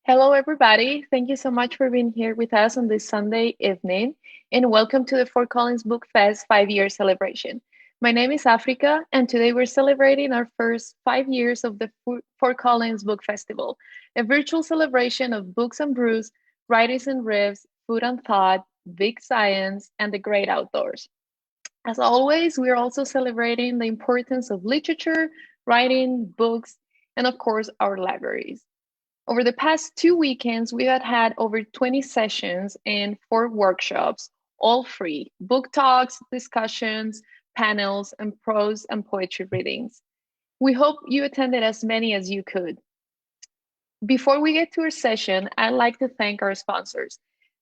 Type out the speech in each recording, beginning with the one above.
Hello, everybody. Thank you so much for being here with us on this Sunday evening, and welcome to the Fort Collins Book Fest 5-year celebration. My name is Africa, and today we're celebrating our first 5 years of the Fort Collins Book Festival, a virtual celebration of books and brews, writings and riffs, food and thought, big science, and the great outdoors. As always, we are also celebrating the importance of literature, writing, books, and of course, our libraries. Over the past 2 weekends, we have had over 20 sessions and 4 workshops, all free book talks, discussions, panels, and prose and poetry readings. We hope you attended as many as you could. Before we get to our session, I'd like to thank our sponsors.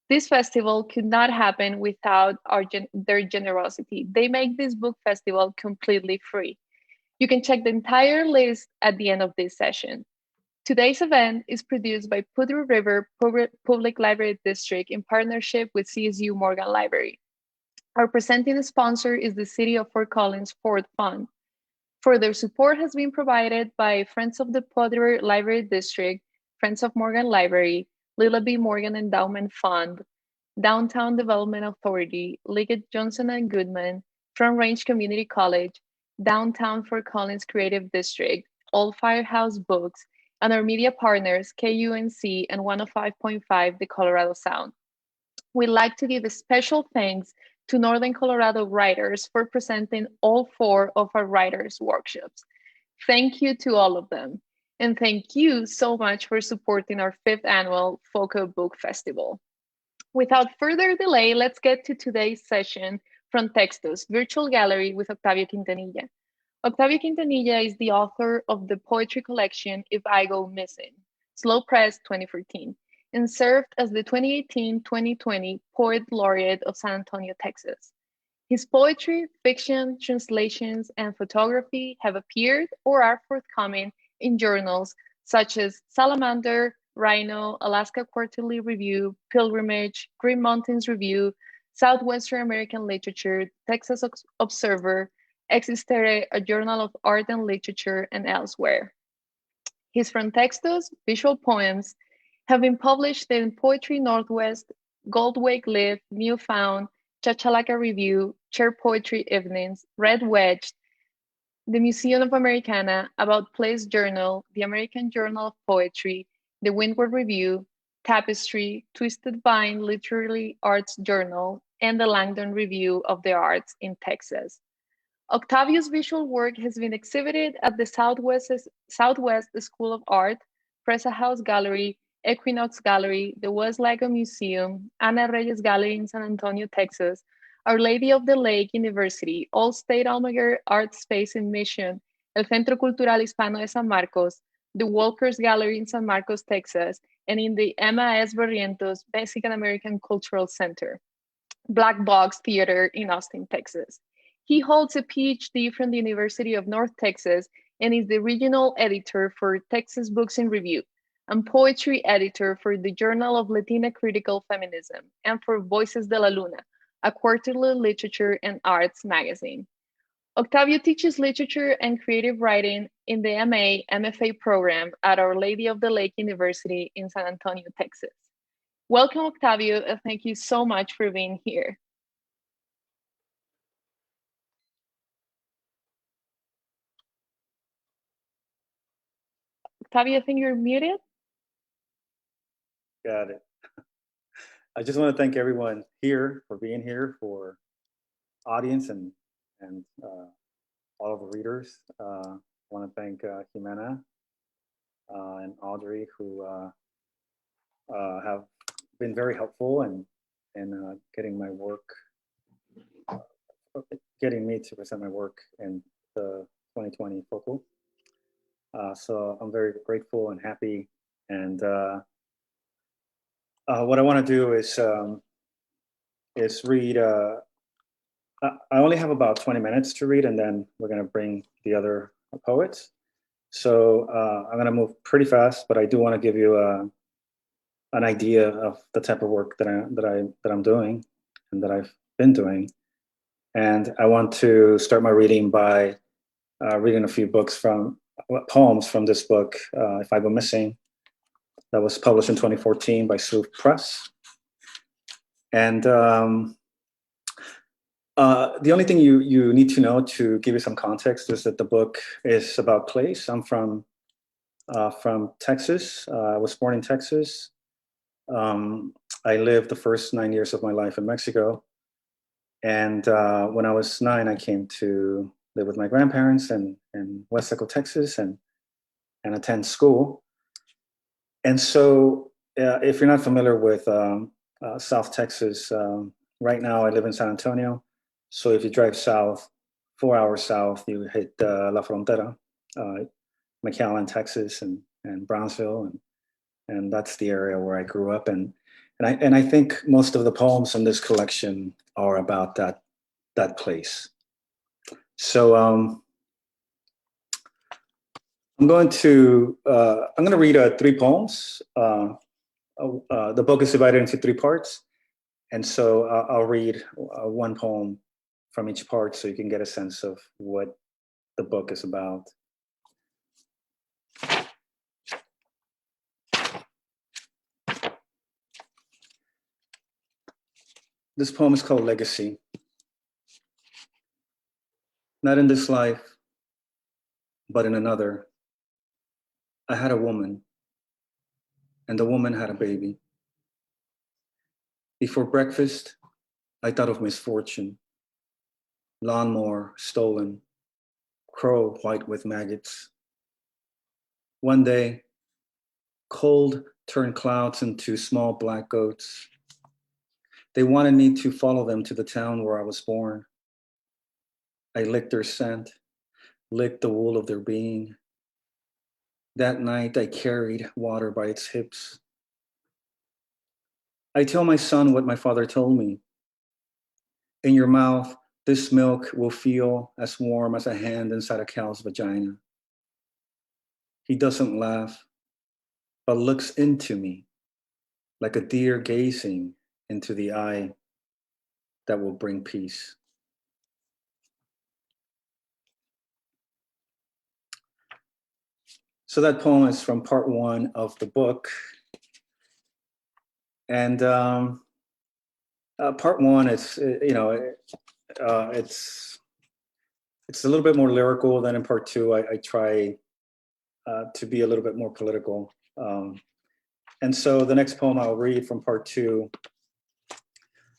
This festival could not happen without their generosity. They make this book festival completely free. You can check the entire list at the end of this session. Today's event is produced by Poudre River Public Library District in partnership with CSU Morgan Library. Our presenting sponsor is the City of Fort Collins Ford Fund. Further support has been provided by Friends of the Poudre Library District, Friends of Morgan Library, Lila B. Morgan Endowment Fund, Downtown Development Authority, Liggett Johnson and Goodman, Front Range Community College, Downtown Fort Collins Creative District, Old Firehouse Books, and our media partners, KUNC and 105.5 The Colorado Sound. We'd like to give a special thanks to Northern Colorado writers for presenting all 4 of our writers' workshops. Thank you to all of them. And thank you so much for supporting our 5th annual FOCO Book Festival. Without further delay, let's get to today's session from Textos, Virtual Gallery with Octavio Quintanilla. Octavio Quintanilla is the author of the poetry collection If I Go Missing, Slow Press 2014, and served as the 2018-2020 Poet Laureate of San Antonio, Texas. His poetry, fiction, translations, and photography have appeared or are forthcoming in journals such as Salamander, Rhino, Alaska Quarterly Review, Pilgrimage, Green Mountains Review, Southwestern American Literature, Texas Observer, Existere, a journal of art and literature, and elsewhere. His Frontextos, visual poems, have been published in Poetry Northwest, Goldwake Live, Newfound, Chachalaca Review, Chair Poetry Evenings, Red Wedge, the Museum of Americana, About Place Journal, the American Journal of Poetry, the Windward Review, Tapestry, Twisted Vine Literary Arts Journal, and the Langdon Review of the Arts in Texas. Octavio's visual work has been exhibited at the Southwest School of Art, Presa House Gallery, Equinox Gallery, the West-Lego Museum, Ana Reyes Gallery in San Antonio, Texas, Our Lady of the Lake University, All-State Almaguer Art Space in Mission, El Centro Cultural Hispano de San Marcos, the Walker's Gallery in San Marcos, Texas, and in the Emma S. Barrientos Mexican American Cultural Center, Black Box Theater in Austin, Texas. He holds a PhD from the University of North Texas and is the regional editor for Texas Books in Review and poetry editor for the Journal of Latina Critical Feminism and for Voices de la Luna, a quarterly literature and arts magazine. Octavio teaches literature and creative writing in the MA/MFA program at Our Lady of the Lake University in San Antonio, Texas. Welcome, Octavio, and thank you so much for being here. Octavio, I think you're muted. Got it. I just want to thank everyone here for being here, for audience and all of the readers. I want to thank Jimenez and Audrey, who have been very helpful in getting my work, getting me to present my work in the 2020 focal. So I'm very grateful and happy. And what I want to do is read. I only have about 20 minutes to read, and then we're going to bring the other poets. So I'm going to move pretty fast, but I do want to give you an idea of the type of work that I'm doing and that I've been doing. And I want to start my reading by reading a few poems from this book, If I Go Missing. that was published in 2014 by Sloop Press. And the only thing you need to know to give you some context is that the book is about place. I'm from Texas. I was born in Texas. I lived the first 9 years of my life in Mexico. And when I was 9, I came to live with my grandparents in West Echo, Texas, and attend school. And so if you're not familiar with South Texas, right now I live in San Antonio. So if you drive south, 4 hours south, you hit La Frontera, McAllen, Texas, and Brownsville, and that's the area where I grew up. And I think most of the poems in this collection are about that place. So I'm going to read 3 poems. The book is divided into 3 parts, and so I'll read 1 poem from each part so you can get a sense of what the book is about. This poem is called Legacy. Not in this life, but in another, I had a woman, and the woman had a baby. Before breakfast, I thought of misfortune. Lawnmower stolen, crow white with maggots. One day, cold turned clouds into small black goats. They wanted me to follow them to the town where I was born. I licked their scent, licked the wool of their being. That night, I carried water by its hips. I tell my son what my father told me. In your mouth, this milk will feel as warm as a hand inside a cow's vagina. He doesn't laugh, but looks into me like a deer gazing into the eye that will bring peace. So that poem is from part 1 of the book. And part 1 is, it's a little bit more lyrical than in part 2. I try to be a little bit more political. And so the next poem I'll read from part 2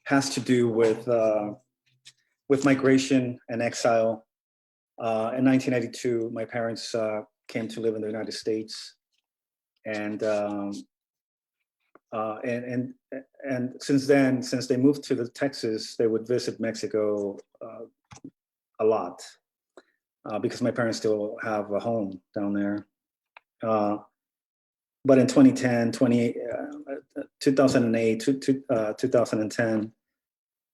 has to do with migration and exile. In 1992, my parents came to live in the United States, and since then, since they moved to Texas, they would visit Mexico a lot because my parents still have a home down there. But in 2010, 2008, 2010,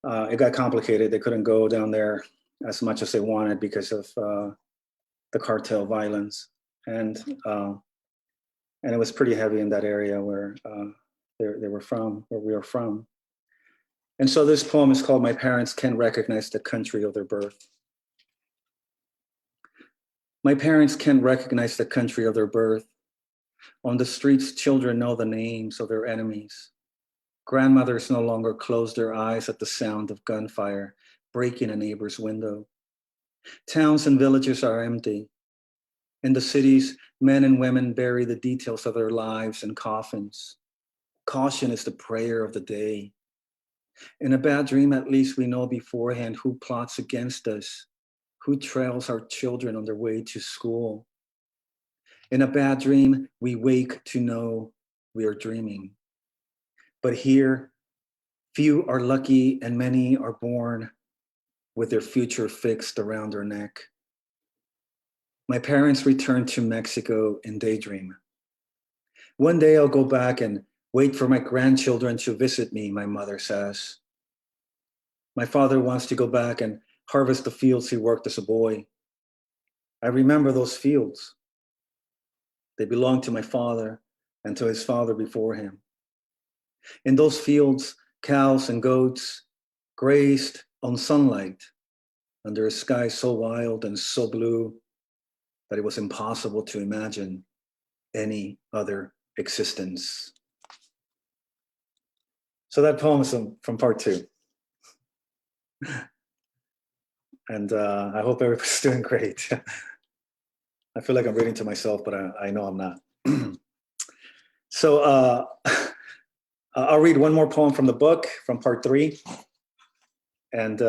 it got complicated. They couldn't go down there as much as they wanted because of the cartel violence, and it was pretty heavy in that area where they were from, where we are from. And so this poem is called "My Parents Can Recognize the Country of Their Birth." My parents can recognize the country of their birth. On the streets, children know the names of their enemies. Grandmothers no longer close their eyes at the sound of gunfire breaking a neighbor's window. Towns and villages are empty. In the cities, men and women bury the details of their lives in coffins. Caution is the prayer of the day. In a bad dream, at least we know beforehand who plots against us, who trails our children on their way to school. In a bad dream, we wake to know we are dreaming. But here, few are lucky and many are born with their future fixed around their neck. My parents returned to Mexico in daydream. One day I'll go back and wait for my grandchildren to visit me, my mother says. My father wants to go back and harvest the fields he worked as a boy. I remember those fields. They belonged to my father and to his father before him. In those fields, cows and goats grazed on sunlight under a sky so wild and so blue that it was impossible to imagine any other existence. So that poem is from part 2. And I hope everybody's doing great. I feel like I'm reading to myself, but I know I'm not. So I'll read one more poem from the book, from part 3. And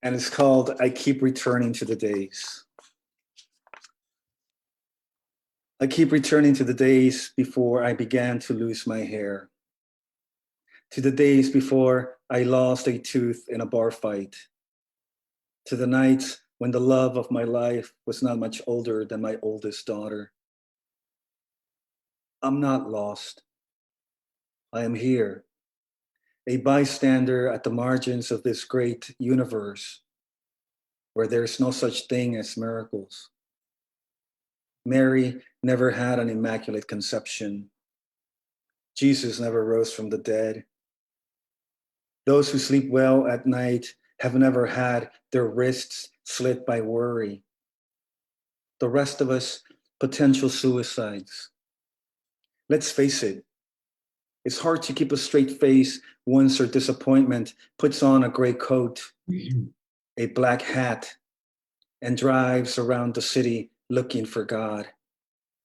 it's called I Keep Returning to the Days. I keep returning to the days before I began to lose my hair, to the days before I lost a tooth in a bar fight, to the nights when the love of my life was not much older than my oldest daughter. I'm not lost. I am here, a bystander at the margins of this great universe where there's no such thing as miracles. Mary never had an immaculate conception. Jesus never rose from the dead. Those who sleep well at night have never had their wrists slit by worry. The rest of us, potential suicides. Let's face it, it's hard to keep a straight face once our disappointment puts on a gray coat, a black hat, and drives around the city looking for God,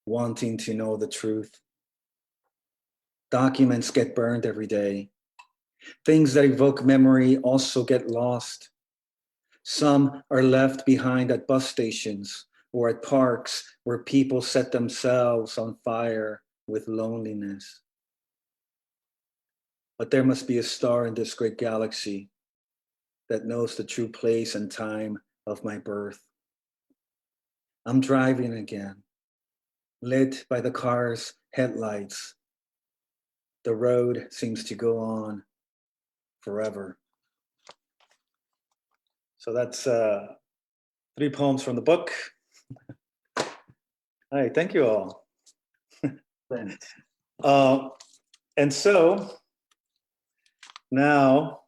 wanting to know the truth. Documents get burned every day. Things that evoke memory also get lost. Some are left behind at bus stations or at parks where people set themselves on fire with loneliness. But there must be a star in this great galaxy that knows the true place and time of my birth. I'm driving again, lit by the car's headlights. The road seems to go on forever. So that's 3 poems from the book. All right, thank you all. And so now,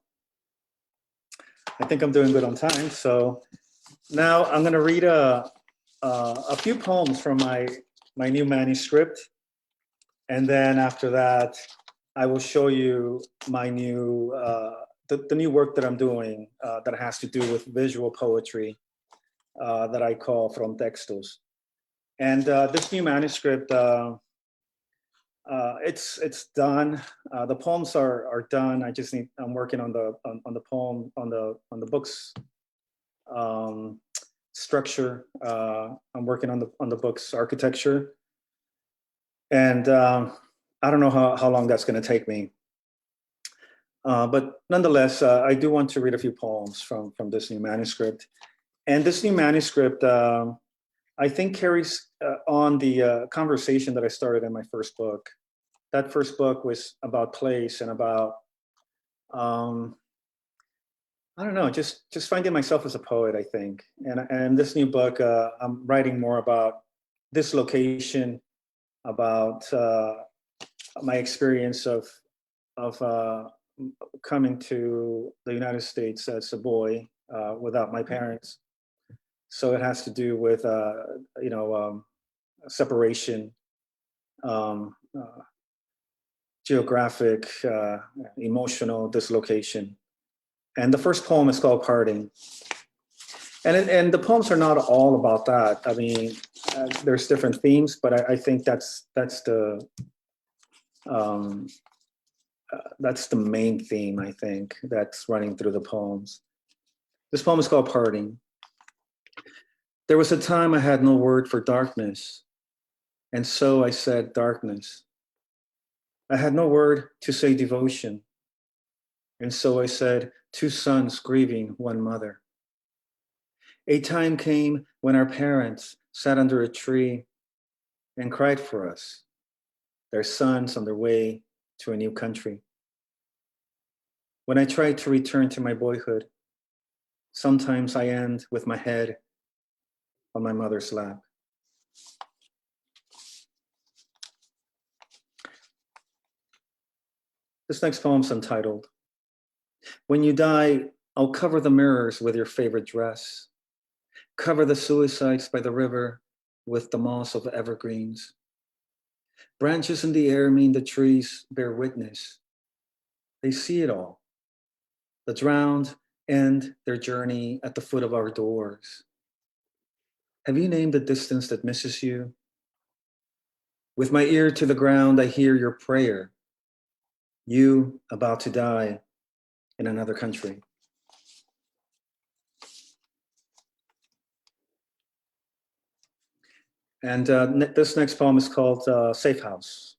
I think I'm doing good on time. So now I'm going to read a few poems from my new manuscript. And then after that, I will show you my new, the new work that I'm doing that has to do with visual poetry that I call FRONTEXTOS. And this new manuscript, it's done. The poems are done. I'm working on the poem, on the book's structure. I'm working on the book's architecture. And I don't know how long that's going to take me. But nonetheless, I do want to read a few poems from this new manuscript. And this new manuscript, I think, carries on the conversation that I started in my first book. That first book was about place and about, I don't know, just finding myself as a poet, I think. And this new book, I'm writing more about this location, about my experience of coming to the United States as a boy without my parents. So it has to do with, separation, geographic, emotional dislocation. And the first poem is called Parting. And the poems are not all about that. I mean, there's different themes, but I think that's the main theme, I think, that's running through the poems. This poem is called Parting. There was a time I had no word for darkness, and so I said darkness. I had no word to say devotion, and so I said 2 sons grieving 1 mother. A time came when our parents sat under a tree and cried for us, their sons on their way to a new country. When I try to return to my boyhood, sometimes I end with my head on my mother's lap. This next poem's entitled, When You Die, I'll cover the mirrors with your favorite dress. Cover the suicides by the river with the moss of evergreens. Branches in the air mean the trees bear witness. They see it all. The drowned end their journey at the foot of our doors. Have you named the distance that misses you? With my ear to the ground, I hear your prayer. You about to die in another country. And this next poem is called Safe House.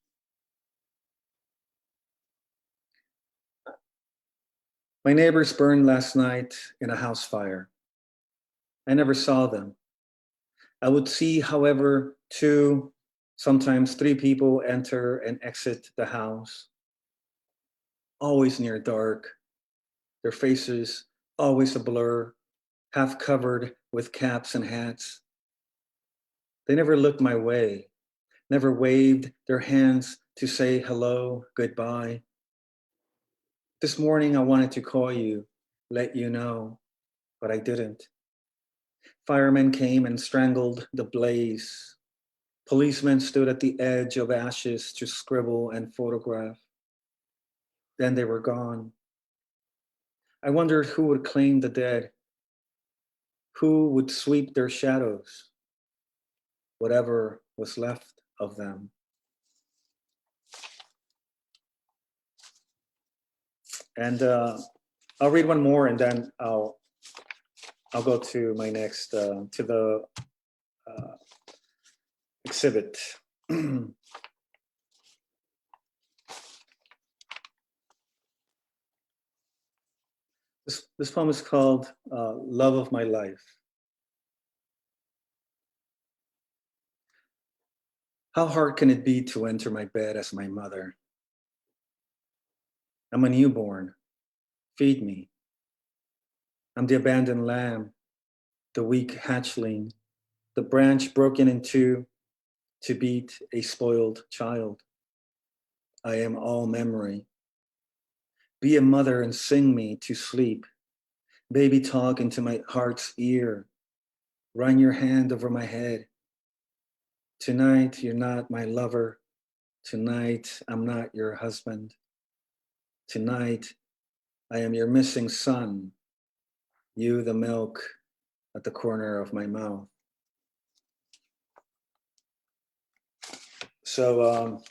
My neighbors burned last night in a house fire. I never saw them. I would see, however, 2, sometimes 3 people enter and exit the house, always near dark, their faces always a blur, half covered with caps and hats. They never looked my way, never waved their hands to say hello, goodbye. This morning I wanted to call you, let you know, but I didn't. Firemen came and strangled the blaze. Policemen stood at the edge of ashes to scribble and photograph. Then they were gone. I wondered who would claim the dead, who would sweep their shadows, whatever was left of them. And I'll read one more, and then I'll go to my next to the exhibit. This poem is called Love of My Life. How hard can it be to enter my bed as my mother? I'm a newborn. Feed me. I'm the abandoned lamb, the weak hatchling, the branch broken in two to beat a spoiled child. I am all memory. Be a mother and sing me to sleep. Baby, talk into my heart's ear. Run your hand over my head. Tonight, you're not my lover. Tonight, I'm not your husband. Tonight, I am your missing son. You, the milk at the corner of my mouth. So,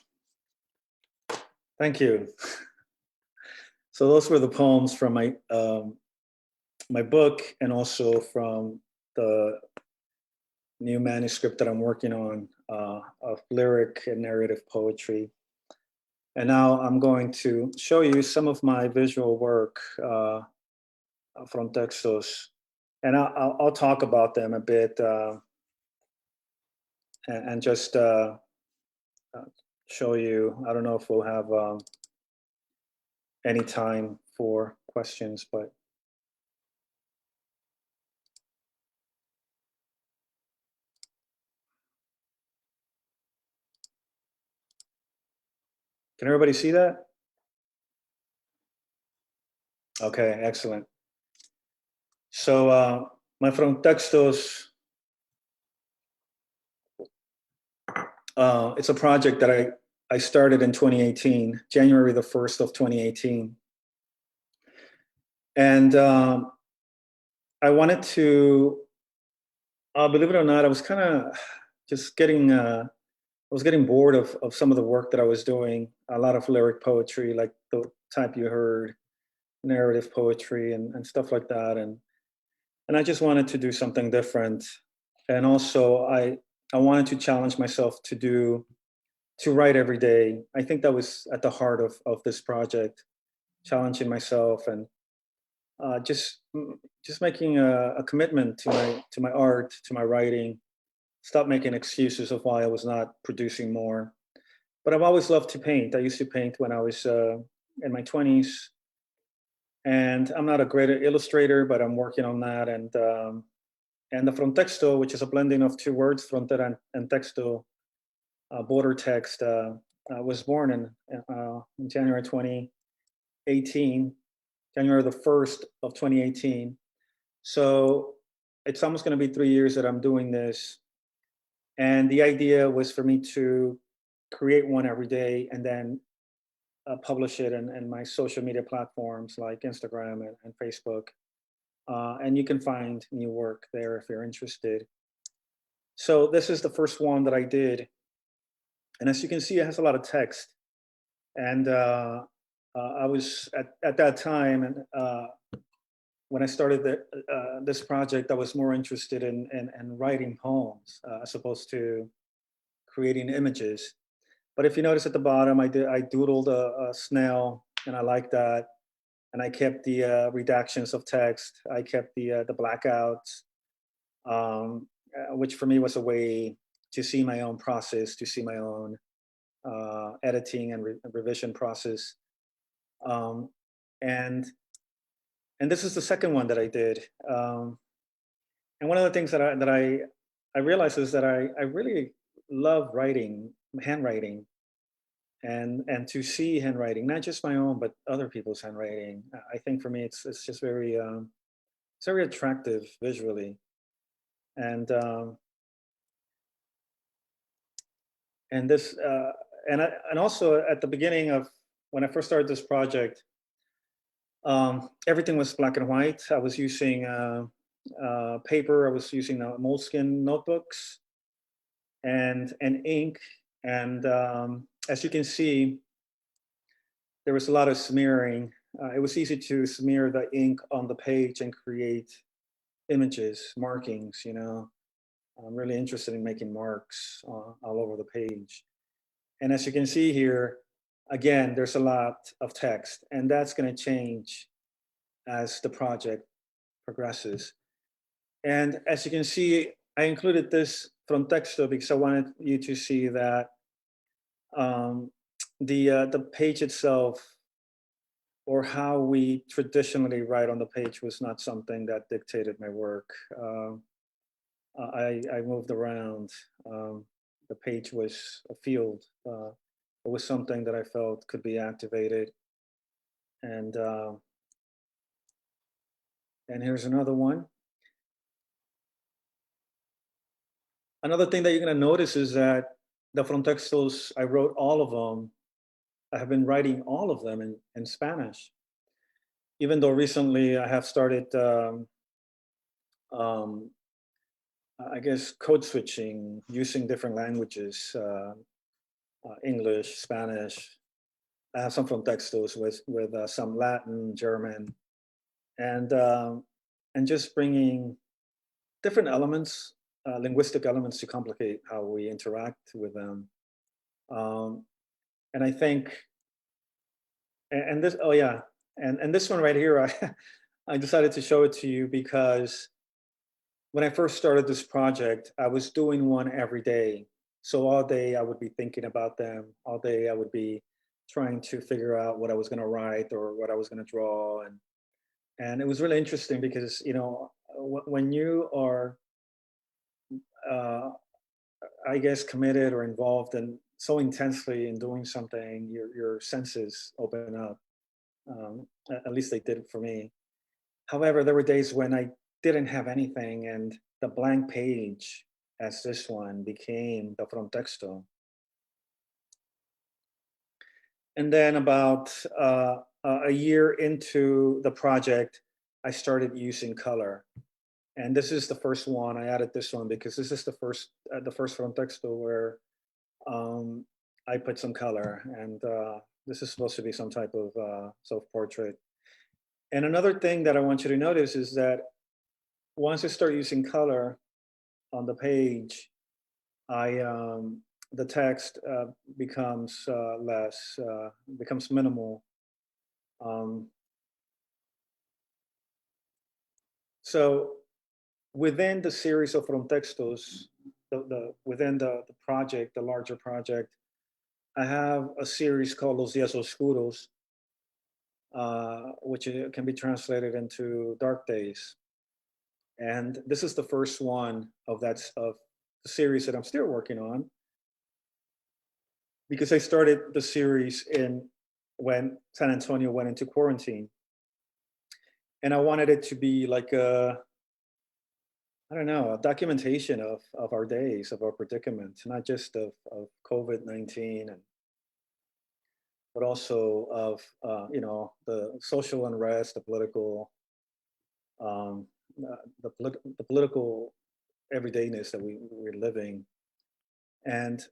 thank you. So those were the poems from my my book, and also from the new manuscript that I'm working on of lyric and narrative poetry. And now I'm going to show you some of my visual work, FRONTEXTOS, and I'll talk about them a bit and just show you. I don't know if we'll have any time for questions, but can everybody see that? Okay, excellent. So my FRONTEXTOS, it's a project that I started in 2018, January the 1st of 2018. And I wanted to, believe it or not, I was kind of just getting, I was getting bored of some of the work that I was doing, a lot of lyric poetry, like the type you heard, narrative poetry and stuff like that. And I just wanted to do something different. And also I wanted to challenge myself to write every day. I think that was at the heart of this project, challenging myself and just making a commitment to my art, to my writing. Stop making excuses of why I was not producing more. But I've always loved to paint. I used to paint when I was in my 20s, and I'm not a great illustrator, but I'm working on that. And the frontexto, which is a blending of 2 words, frontera and texto, border text, was born in January 2018, January the 1st of 2018. So it's almost going to be 3 years that I'm doing this. And the idea was for me to create one every day and then publish it in my social media platforms like Instagram and Facebook. And you can find new work there if you're interested. So this is the first one that I did. And as you can see, it has a lot of text. And I was at that time, and when I started this project, I was more interested in writing poems as opposed to creating images. But if you notice at the bottom, I doodled a snail, and I like that. And I kept the redactions of text. I kept the blackouts, which for me was a way to see my own process, to see my own editing and revision process. Um, and and this is the second one that I did. And one of the things that I realized is that I really love writing, handwriting, and to see handwriting, not just my own, but other people's handwriting. I think for me, it's just very it's very attractive visually, and and this and also at the beginning of when I first started this project, everything was black and white. I was using paper. I was using moleskin notebooks and ink. And as you can see, there was a lot of smearing. It was easy to smear the ink on the page and create images, markings. I'm really interested in making marks all over the page. And as you can see here, again, there's a lot of text, and that's going to change as the project progresses. And as you can see, I included this from texto because I wanted you to see that um, the page itself, or how we traditionally write on the page, was not something that dictated my work. I moved around. The page was a field. It was something that I felt could be activated. And and here's another one. Another thing that you're going to notice is that the frontextos, I wrote all of them. I have been writing all of them in Spanish, even though recently I have started, um, I guess, code switching, using different languages, English, Spanish. I have some frontextos with some Latin, German, and um, and just bringing different elements, linguistic elements, to complicate how we interact with them. Um, and I think, and this, oh yeah, and this one right here, I decided to show it to you because when I first started this project, I was doing one every day. So all day I would be thinking about them. All day I would be trying to figure out what I was going to write or what I was going to draw, and it was really interesting because when you are, uh, I guess, committed or involved and so intensely in doing something, your senses open up. At least they did for me. However, there were days when I didn't have anything, and the blank page, as this one, became the frontexto. And then about a year into the project, I started using color. And this is the first one. I added this one because this is the first frontexto where I put some color, and this is supposed to be some type of self-portrait. And another thing that I want you to notice is that once I start using color on the page, I the text becomes less, becomes minimal. Um, so within the series of frontextos, within the project, the larger project, I have a series called Los Días Oscuros, which can be translated into dark days. And this is the first one of the series that I'm still working on, because I started the series when San Antonio went into quarantine, and I wanted it to be like I don't know, a documentation of our days, of our predicament, not just of COVID-19, and but also of the social unrest, the political the political everydayness that we're living, and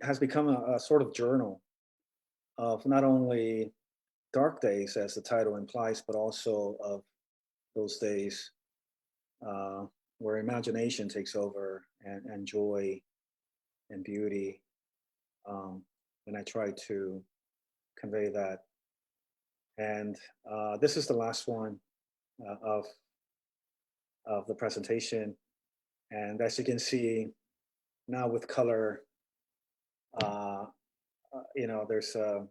has become a sort of journal of not only dark days, as the title implies, but also of those days uh, where imagination takes over, and joy and beauty. And I try to convey that. And this is the last one of the presentation. And as you can see now with color, uh, there's the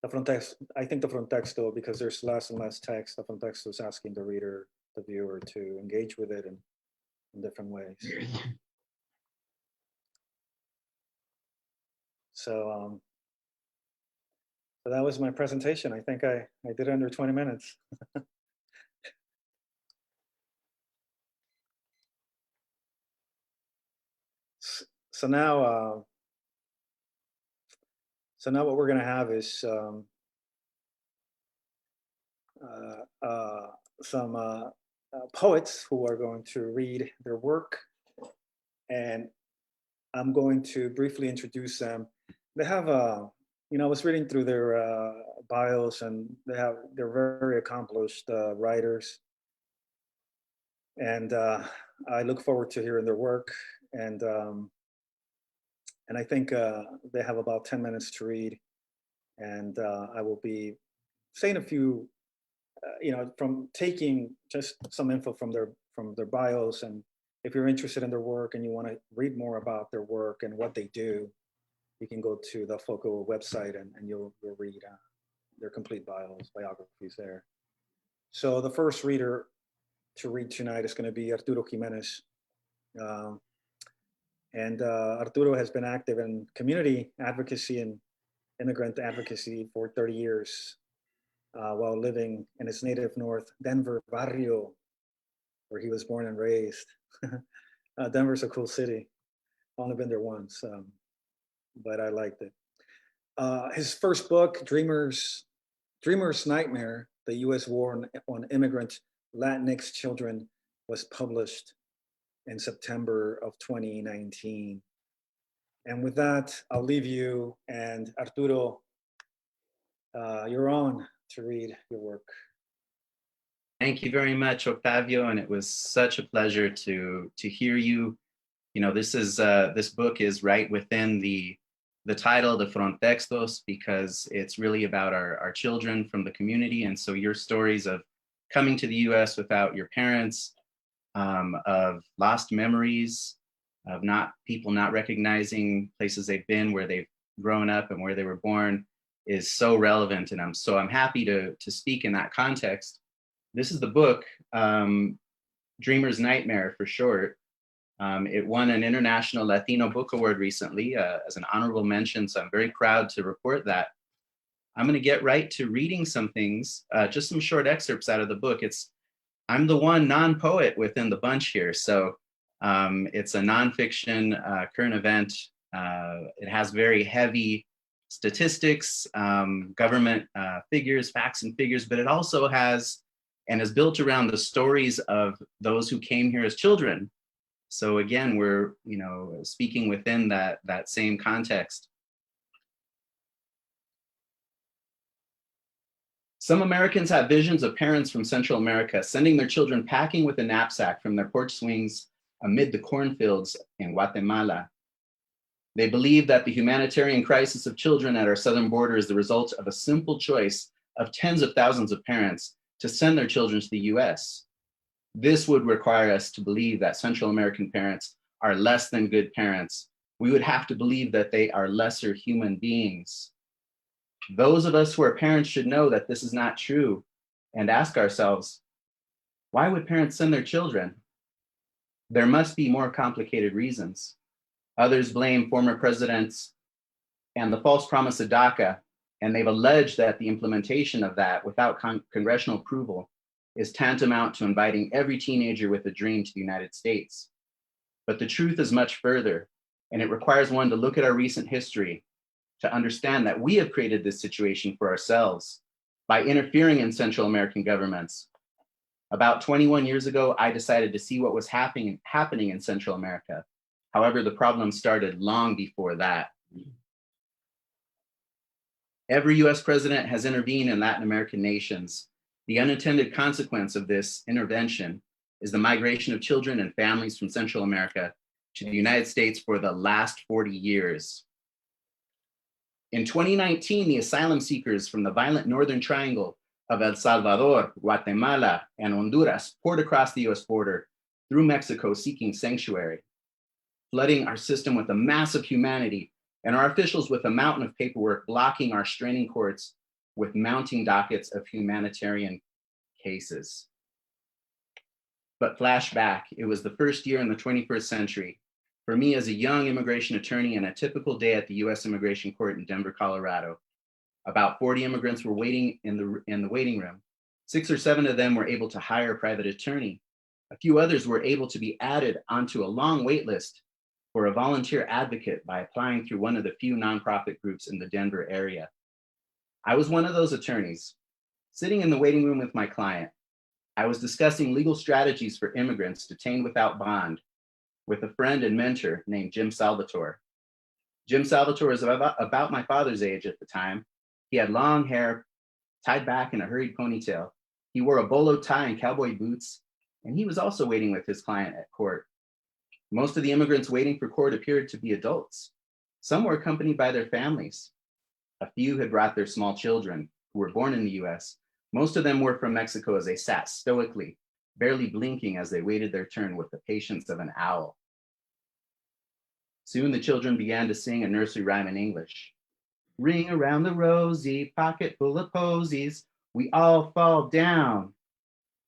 front text. I think the front text, though, because there's less and less text, the front text is asking the reader, the viewer, to engage with it in different ways. So, so that was my presentation. I think I did it under 20 minutes. So now, what we're going to have is some poets who are going to read their work, and I'm going to briefly introduce them. They have I was reading through their bios, and they're very accomplished writers, and I look forward to hearing their work. And I think they have about 10 minutes to read, and I will be saying a few, from taking just some info from their bios. And if you're interested in their work and you want to read more about their work and what they do, you can go to the FOCO website, and you'll read their complete biographies there. So the first reader to read tonight is going to be Arturo Jimenez. And Arturo has been active in community advocacy and immigrant advocacy for 30 years while living in his native North Denver barrio, where he was born and raised. Denver's a cool city. I've only been there once, but I liked it. His first book, Dreamer's Nightmare, the U.S. War on Immigrant Latinx Children, was published in September of 2019. And with that, I'll leave you, and Arturo, you're on to read your work. Thank you very much, Octavio, and it was such a pleasure to hear you. This book is right within the title, the FRONTEXTOS, because it's really about our children from the community. And so your stories of coming to the US without your parents, of lost memories, of people not recognizing places they've been, where they've grown up and where they were born, is so relevant. And I'm happy to speak in that context. This is the book, Dreamer's Nightmare for short. It won an International Latino Book Award recently as an honorable mention, so I'm very proud to report that. I'm going to get right to reading some things, just some short excerpts out of the book. I'm the one non-poet within the bunch here, so it's a nonfiction current event. It has very heavy statistics, government figures, facts and figures, but it also has and is built around the stories of those who came here as children. So again, we're speaking within that same context. Some Americans have visions of parents from Central America sending their children packing with a knapsack from their porch swings amid the cornfields in Guatemala. They believe that the humanitarian crisis of children at our southern border is the result of a simple choice of tens of thousands of parents to send their children to the US. This would require us to believe that Central American parents are less than good parents. We would have to believe that they are lesser human beings. Those of us who are parents should know that this is not true and ask ourselves, why would parents send their children? There must be more complicated reasons. Others blame former presidents and the false promise of DACA, and they've alleged that the implementation of that without congressional approval is tantamount to inviting every teenager with a dream to the United States. But the truth is much further, and it requires one to look at our recent history to understand that we have created this situation for ourselves by interfering in Central American governments. About 21 years ago, I decided to see what was happening in Central America. However, the problem started long before that. Every US president has intervened in Latin American nations. The unintended consequence of this intervention is the migration of children and families from Central America to the United States for the last 40 years. In 2019, the asylum seekers from the violent northern triangle of El Salvador, Guatemala, and Honduras poured across the US border through Mexico seeking sanctuary, flooding our system with a massive humanity and our officials with a mountain of paperwork blocking our straining courts with mounting dockets of humanitarian cases. But flashback, it was the first year in the 21st century. For me as a young immigration attorney and a typical day at the US Immigration Court in Denver, Colorado, about 40 immigrants were waiting in the waiting room. 6 or 7 of them were able to hire a private attorney. A few others were able to be added onto a long wait list for a volunteer advocate by applying through one of the few nonprofit groups in the Denver area. I was one of those attorneys, sitting in the waiting room with my client. I was discussing legal strategies for immigrants detained without bond with a friend and mentor named Jim Salvatore. Jim Salvatore was about my father's age at the time. He had long hair tied back in a hurried ponytail. He wore a bolo tie and cowboy boots, and he was also waiting with his client at court. Most of the immigrants waiting for court appeared to be adults. Some were accompanied by their families. A few had brought their small children who were born in the US. Most of them were from Mexico as they sat stoically, barely blinking as they waited their turn with the patience of an owl. Soon the children began to sing a nursery rhyme in English. Ring around the rosy, pocket full of posies, we all fall down.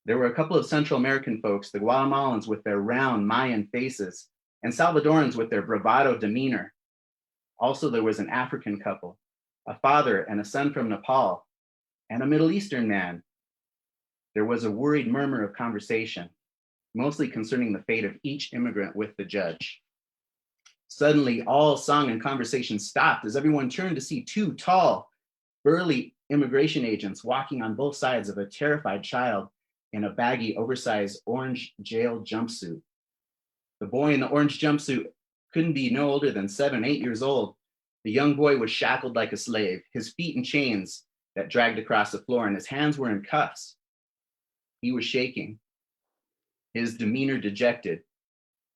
There were a couple of Central American folks, the Guatemalans with their round Mayan faces, and Salvadorans with their bravado demeanor. Also, there was an African couple, a father and a son from Nepal, and a Middle Eastern man. There was a worried murmur of conversation, mostly concerning the fate of each immigrant with the judge. Suddenly, all song and conversation stopped as everyone turned to see 2 tall, burly immigration agents walking on both sides of a terrified child in a baggy, oversized orange jail jumpsuit. The boy in the orange jumpsuit couldn't be no older than 7, 8 years old. The young boy was shackled like a slave, his feet in chains that dragged across the floor, and his hands were in cuffs. He was shaking, his demeanor dejected,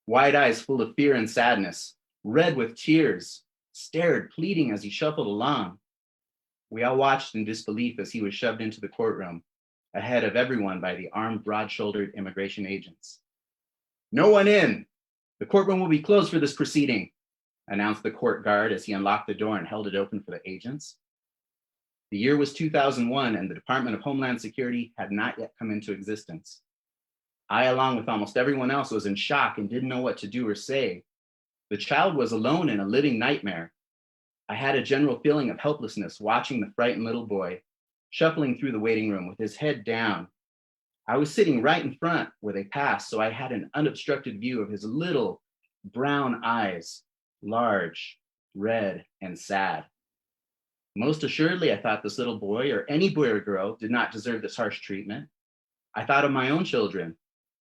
wide eyes full of fear and sadness, red with tears, stared, pleading as he shuffled along. We all watched in disbelief as he was shoved into the courtroom, ahead of everyone by the armed, broad-shouldered immigration agents. No one in! The courtroom will be closed for this proceeding, announced the court guard as he unlocked the door and held it open for the agents. The year was 2001, and the Department of Homeland Security had not yet come into existence. I, along with almost everyone else, was in shock and didn't know what to do or say. The child was alone in a living nightmare. I had a general feeling of helplessness watching the frightened little boy shuffling through the waiting room with his head down. I was sitting right in front where they passed, so I had an unobstructed view of his little brown eyes, large, red, and sad. Most assuredly, I thought this little boy, or any boy or girl, did not deserve this harsh treatment. I thought of my own children.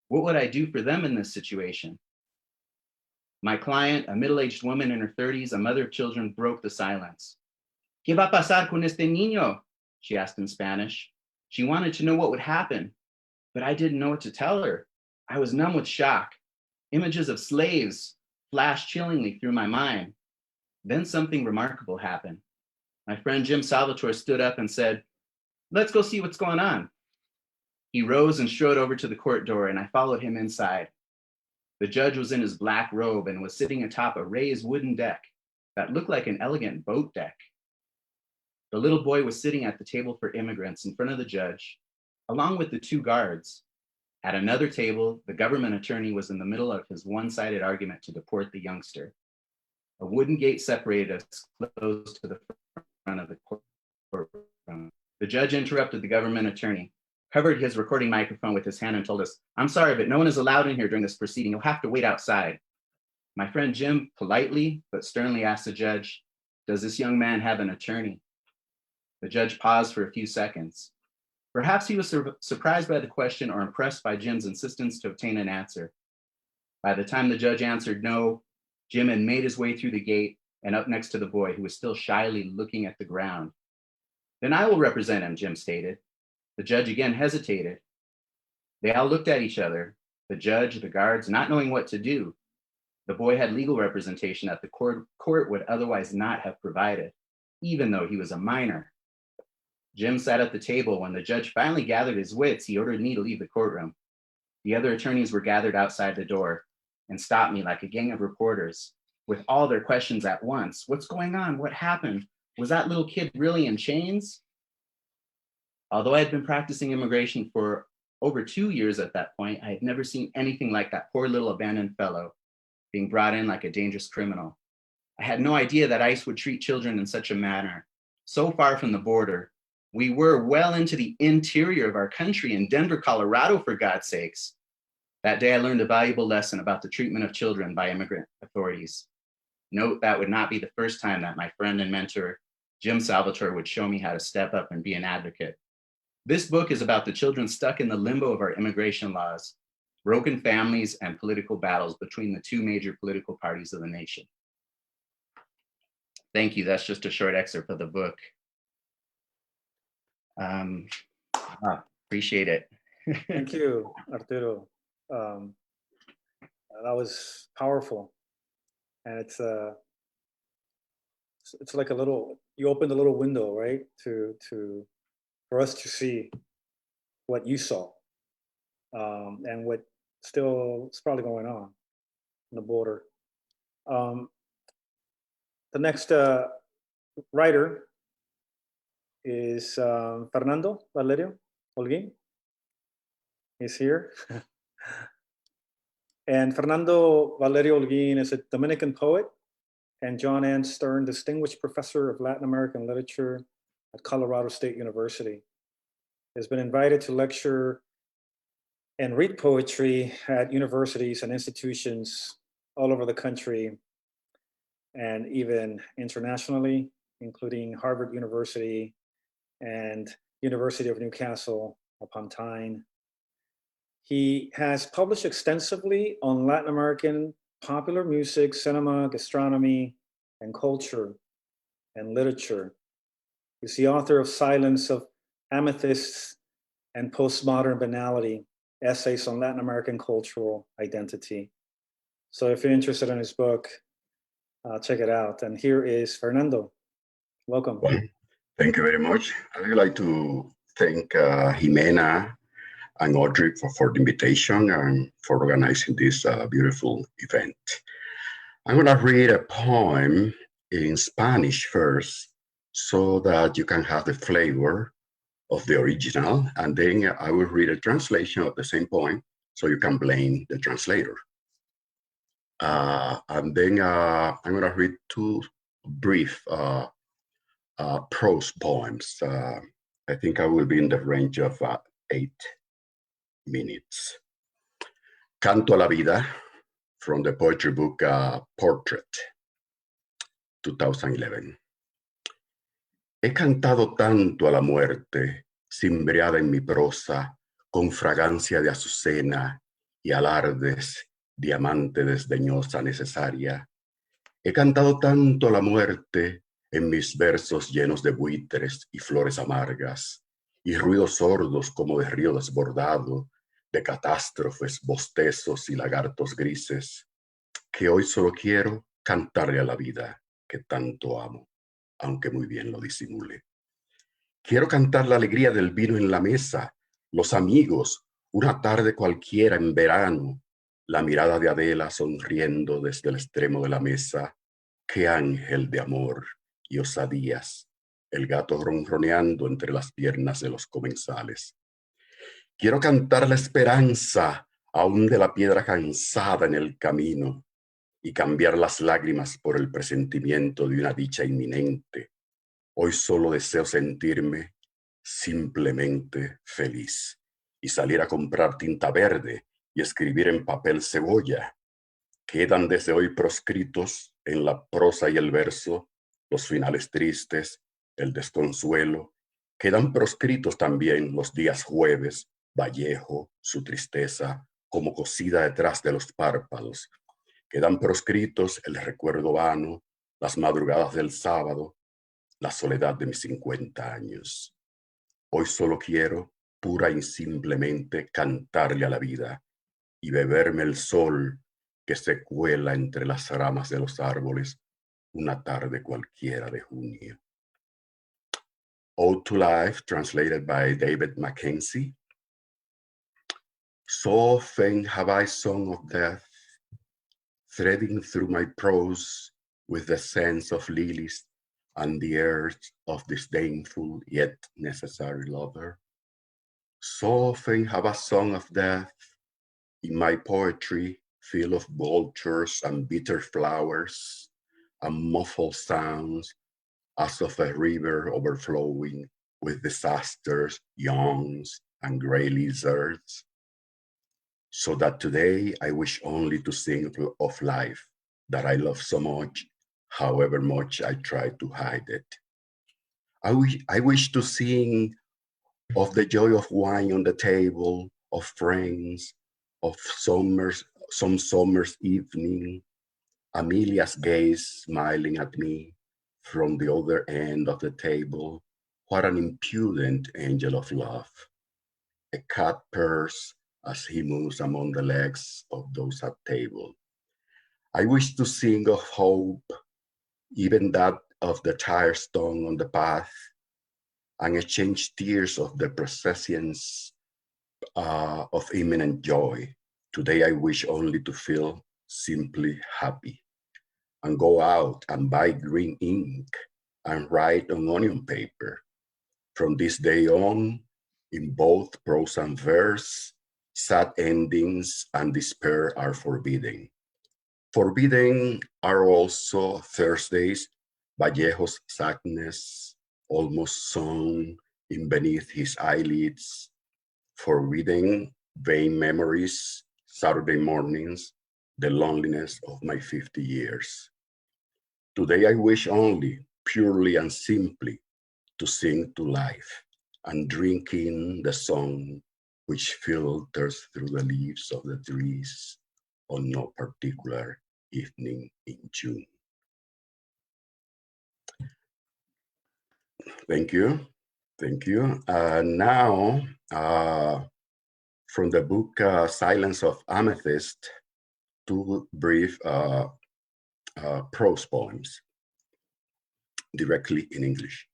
What would I do for them in this situation? My client, a middle-aged woman in her 30s, a mother of children, broke the silence. ¿Qué va a pasar con este niño? She asked in Spanish. She wanted to know what would happen, but I didn't know what to tell her. I was numb with shock. Images of slaves flashed chillingly through my mind. Then something remarkable happened. My friend Jim Salvatore stood up and said, "Let's go see what's going on." He rose and strode over to the court door, and I followed him inside. The judge was in his black robe and was sitting atop a raised wooden deck that looked like an elegant boat deck. The little boy was sitting at the table for immigrants in front of the judge, along with the 2 guards. At another table, the government attorney was in the middle of his one-sided argument to deport the youngster. A wooden gate separated us close to the front of the courtroom. The judge interrupted the government attorney. covered his recording microphone with his hand and told us, "I'm sorry, but no one is allowed in here during this proceeding. You'll have to wait outside." My friend Jim politely but sternly asked the judge, "Does this young man have an attorney?" The judge paused for a few seconds. Perhaps he was surprised by the question or impressed by Jim's insistence to obtain an answer. By the time the judge answered no, Jim had made his way through the gate and up next to the boy, who was still shyly looking at the ground. "Then I will represent him," Jim stated. The judge again hesitated. They all looked at each other, the judge, the guards, not knowing what to do. The boy had legal representation that the court would otherwise not have provided, even though he was a minor. Jim sat at the table. When the judge finally gathered his wits, he ordered me to leave the courtroom. The other attorneys were gathered outside the door and stopped me like a gang of reporters with all their questions at once. "What's going on? What happened? Was that little kid really in chains?" Although I had been practicing immigration for over 2 years at that point, I had never seen anything like that poor little abandoned fellow being brought in like a dangerous criminal. I had no idea that ICE would treat children in such a manner. So far from the border, we were well into the interior of our country in Denver, Colorado, for God's sakes. That day I learned a valuable lesson about the treatment of children by immigrant authorities. Note that would not be the first time that my friend and mentor, Jim Salvatore, would show me how to step up and be an advocate. This book is about the children stuck in the limbo of our immigration laws, broken families, and political battles between the two major political parties of the nation. Thank you. That's just a short excerpt of the book. Appreciate it. Thank you, Arturo. That was powerful, and it's like a little. You opened a little window, right, for us to see what you saw, and what still is probably going on the border. The next writer is Fernando Valerio Holguin. He's here. And Fernando Valerio-Holguin is a Dominican poet and John N. Stern Distinguished Professor of Latin American Literature at Colorado State University. He has been invited to lecture and read poetry at universities and institutions all over the country and even internationally, including Harvard University and University of Newcastle upon Tyne. He has published extensively on Latin American popular music, cinema, gastronomy, and culture and literature. He's the author of Silence of Amethyst and Postmodern Banality, essays on Latin American cultural identity. So if you're interested in his book, check it out. And here is Fernando. Welcome. Well, thank you very much. I'd like to thank Jimena and Audrey for the invitation and for organizing this beautiful event. I'm going to read a poem in Spanish first so that you can have the flavor of the original, and then I will read a translation of the same poem so you can blame the translator. And then I'm going to read two brief prose poems. I think I will be in the range of 8 minutes. Canto a la Vida from the poetry book Portrait, 2011. He cantado tanto a la muerte, cimbreada en mi prosa, con fragancia de azucena y alardes, diamante desdeñosa necesaria. He cantado tanto a la muerte en mis versos llenos de buitres y flores amargas, y ruidos sordos como de río desbordado, de catástrofes, bostezos y lagartos grises, que hoy solo quiero cantarle a la vida que tanto amo, aunque muy bien lo disimule. Quiero cantar la alegría del vino en la mesa, los amigos, una tarde cualquiera en verano, la mirada de Adela sonriendo desde el extremo de la mesa, qué ángel de amor y osadías, el gato ronroneando entre las piernas de los comensales. Quiero cantar la esperanza aún de la piedra cansada en el camino y cambiar las lágrimas por el presentimiento de una dicha inminente. Hoy solo deseo sentirme simplemente feliz. y salir a comprar tinta verde y escribir en papel cebolla. Quedan desde hoy proscritos en la prosa y el verso los finales tristes, el desconsuelo. Quedan proscritos también los días jueves, Vallejo, su tristeza, como cosida detrás de los párpados. Quedan proscritos el recuerdo vano, las madrugadas del sábado, la soledad de mis 50 años. Hoy solo quiero, pura y simplemente, cantarle a la vida y beberme el sol que se cuela entre las ramas de los árboles una tarde cualquiera de junio. Ode to Life, translated by David Mackenzie. So often have I sung of death, threading through my prose with the sense of lilies and the urge of disdainful yet necessary lover. So often have I sung of death in my poetry, full of vultures and bitter flowers, and muffled sounds as of a river overflowing with disasters, yawns, and gray lizards. So that today I wish only to sing of life that I love so much, however much I try to hide it. I wish to sing of the joy of wine on the table, of friends, of some summer's evening, Amelia's gaze smiling at me from the other end of the table. What an impudent angel of love. A cat purrs as he moves among the legs of those at table. I wish to sing of hope, even that of the tired stone on the path, and exchange tears of the prescience of imminent joy. Today I wish only to feel simply happy and go out and buy green ink and write on onion paper. From this day on, in both prose and verse, sad endings and despair are forbidden. Forbidden are also Thursdays, Vallejo's sadness, almost sung in beneath his eyelids, forbidden vain memories, Saturday mornings, the loneliness of my 50 years. Today I wish only, purely and simply, to sing to life and drink in the song which filters through the leaves of the trees on no particular evening in June. Thank you. Thank you. Now, from the book Silence of Amethyst, two brief prose poems, directly in English.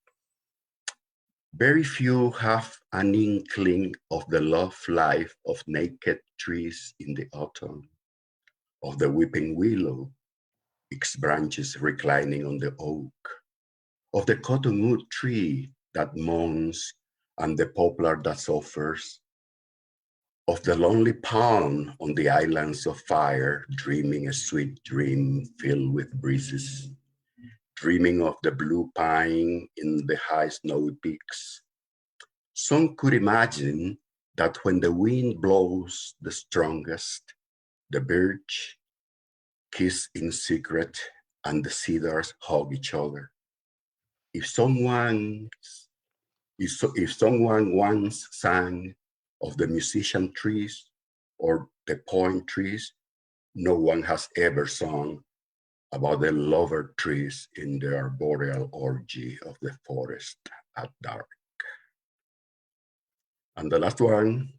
Very few have an inkling of the love life of naked trees in the autumn, of the weeping willow, its branches reclining on the oak, of the cottonwood tree that moans and the poplar that suffers, of the lonely palm on the islands of fire, dreaming a sweet dream filled with breezes, dreaming of the blue pine in the high snowy peaks. Some could imagine that when the wind blows the strongest, the birch kiss in secret and the cedars hug each other. If someone once sang of the musician trees or the point trees, no one has ever sung about the lover trees in the arboreal orgy of the forest at dark. And the last one,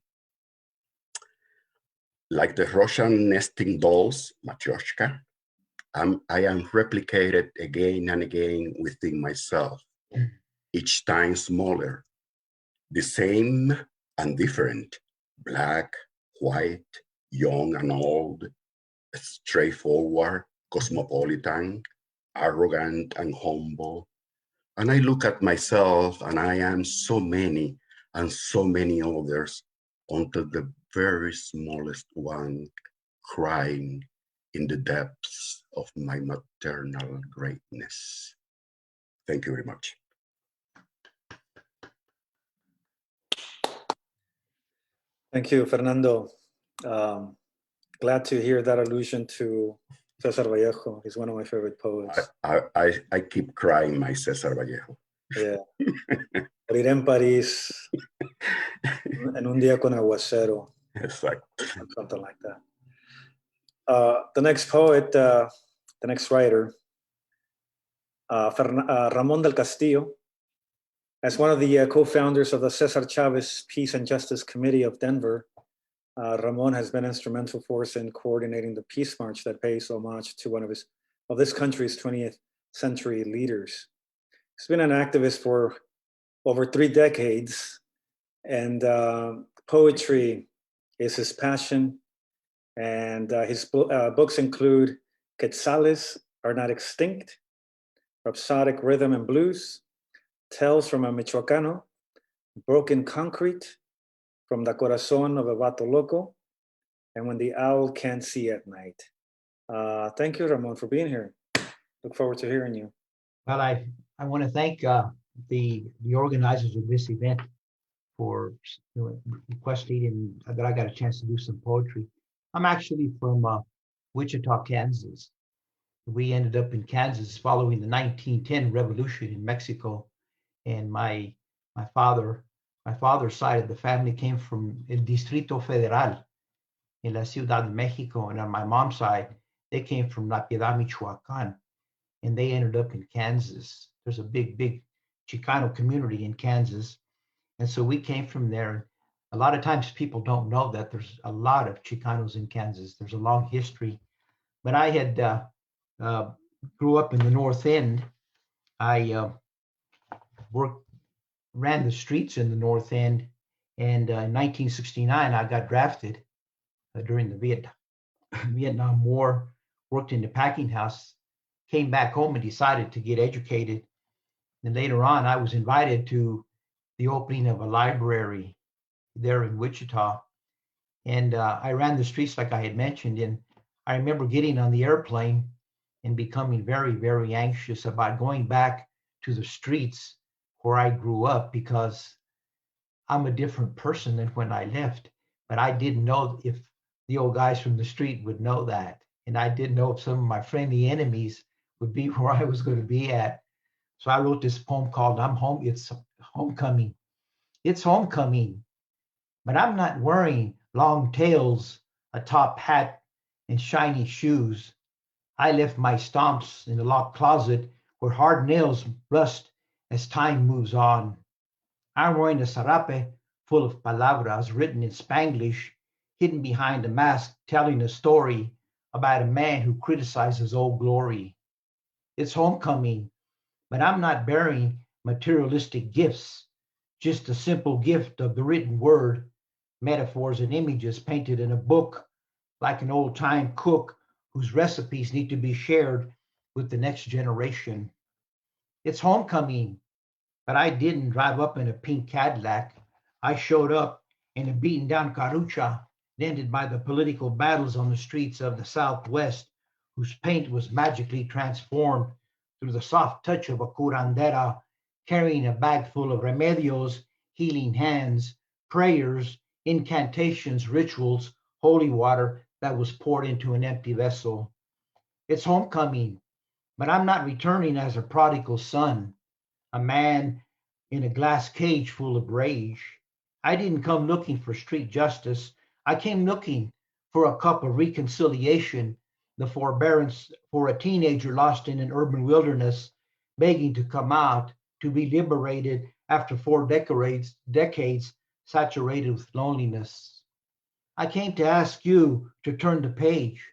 like the Russian nesting dolls, Matryoshka, I am replicated again and again within myself, each time smaller, the same and different, black, white, young and old, straightforward, cosmopolitan, arrogant and humble. And I look at myself and I am so many and so many others until the very smallest one crying in the depths of my maternal greatness. Thank you very much. Thank you, Fernando. Glad to hear that allusion to Cesar Vallejo. He's one of my favorite poets. I keep crying my Cesar Vallejo. Yeah. Morir en París en un día con aguacero. Exacto. Something like that. The next poet, the next writer, Ramon Del Castillo. As one of the co-founders of the Cesar Chavez Peace and Justice Committee of Denver, Ramon has been an instrumental force in coordinating the Peace March that pays homage to one of this country's 20th century leaders. He's been an activist for over 3 decades, and poetry is his passion. And his books include Quetzales Are Not Extinct, Rhapsodic Rhythm and Blues, Tales from a Michoacano, Broken Concrete, From the Corazón of a Vato Loco, and When the Owl Can't See at Night. Thank you, Ramon, for being here. Look forward to hearing you. Well, I want to thank the organizers of this event for requesting and that I got a chance to do some poetry. I'm actually from Wichita, Kansas. We ended up in Kansas following the 1910 revolution in Mexico, and my father's side of the family came from El Distrito Federal in La Ciudad de Mexico, and on my mom's side, they came from La Piedad, Michoacán, and they ended up in Kansas. There's a big Chicano community in Kansas, and so we came from there. A lot of times people don't know that there's a lot of Chicanos in Kansas. There's a long history, but I had grew up in the North End. I ran the streets in the North End, and in 1969 I got drafted during the Vietnam War. Worked in the packing house, came back home and decided to get educated. And later on, I was invited to the opening of a library there in Wichita, and I ran the streets like I had mentioned. And I remember getting on the airplane and becoming very anxious about going back to the streets where I grew up, because I'm a different person than when I left. But I didn't know if the old guys from the street would know that, and I didn't know if some of my friendly enemies would be where I was going to be at. So I wrote this poem called "I'm Home." It's homecoming. It's homecoming, but I'm not wearing long tails, a top hat, and shiny shoes. I left my stomps in the locked closet where hard nails rust as time moves on. I'm wearing a sarape full of palabras written in Spanglish, hidden behind a mask, telling a story about a man who criticizes old glory. It's homecoming, but I'm not bearing materialistic gifts, just a simple gift of the written word, metaphors and images painted in a book, like an old-time cook whose recipes need to be shared with the next generation. It's homecoming, but I didn't drive up in a pink Cadillac. I showed up in a beaten down Carucha, dented by the political battles on the streets of the Southwest, whose paint was magically transformed through the soft touch of a curandera, carrying a bag full of remedios, healing hands, prayers, incantations, rituals, holy water that was poured into an empty vessel. It's homecoming, but I'm not returning as a prodigal son, a man in a glass cage full of rage. I didn't come looking for street justice. I came looking for a cup of reconciliation, the forbearance for a teenager lost in an urban wilderness, begging to come out, to be liberated after 4 decades saturated with loneliness. I came to ask you to turn the page,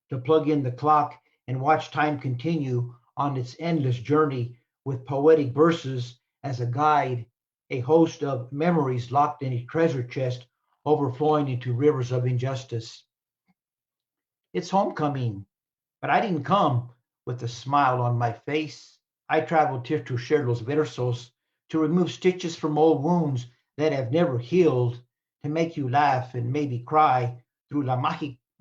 to plug in the clock and watch time continue on its endless journey with poetic verses as a guide, a host of memories locked in a treasure chest overflowing into rivers of injustice. It's homecoming, but I didn't come with a smile on my face. I traveled here to share los versos, to remove stitches from old wounds that have never healed, to make you laugh and maybe cry through la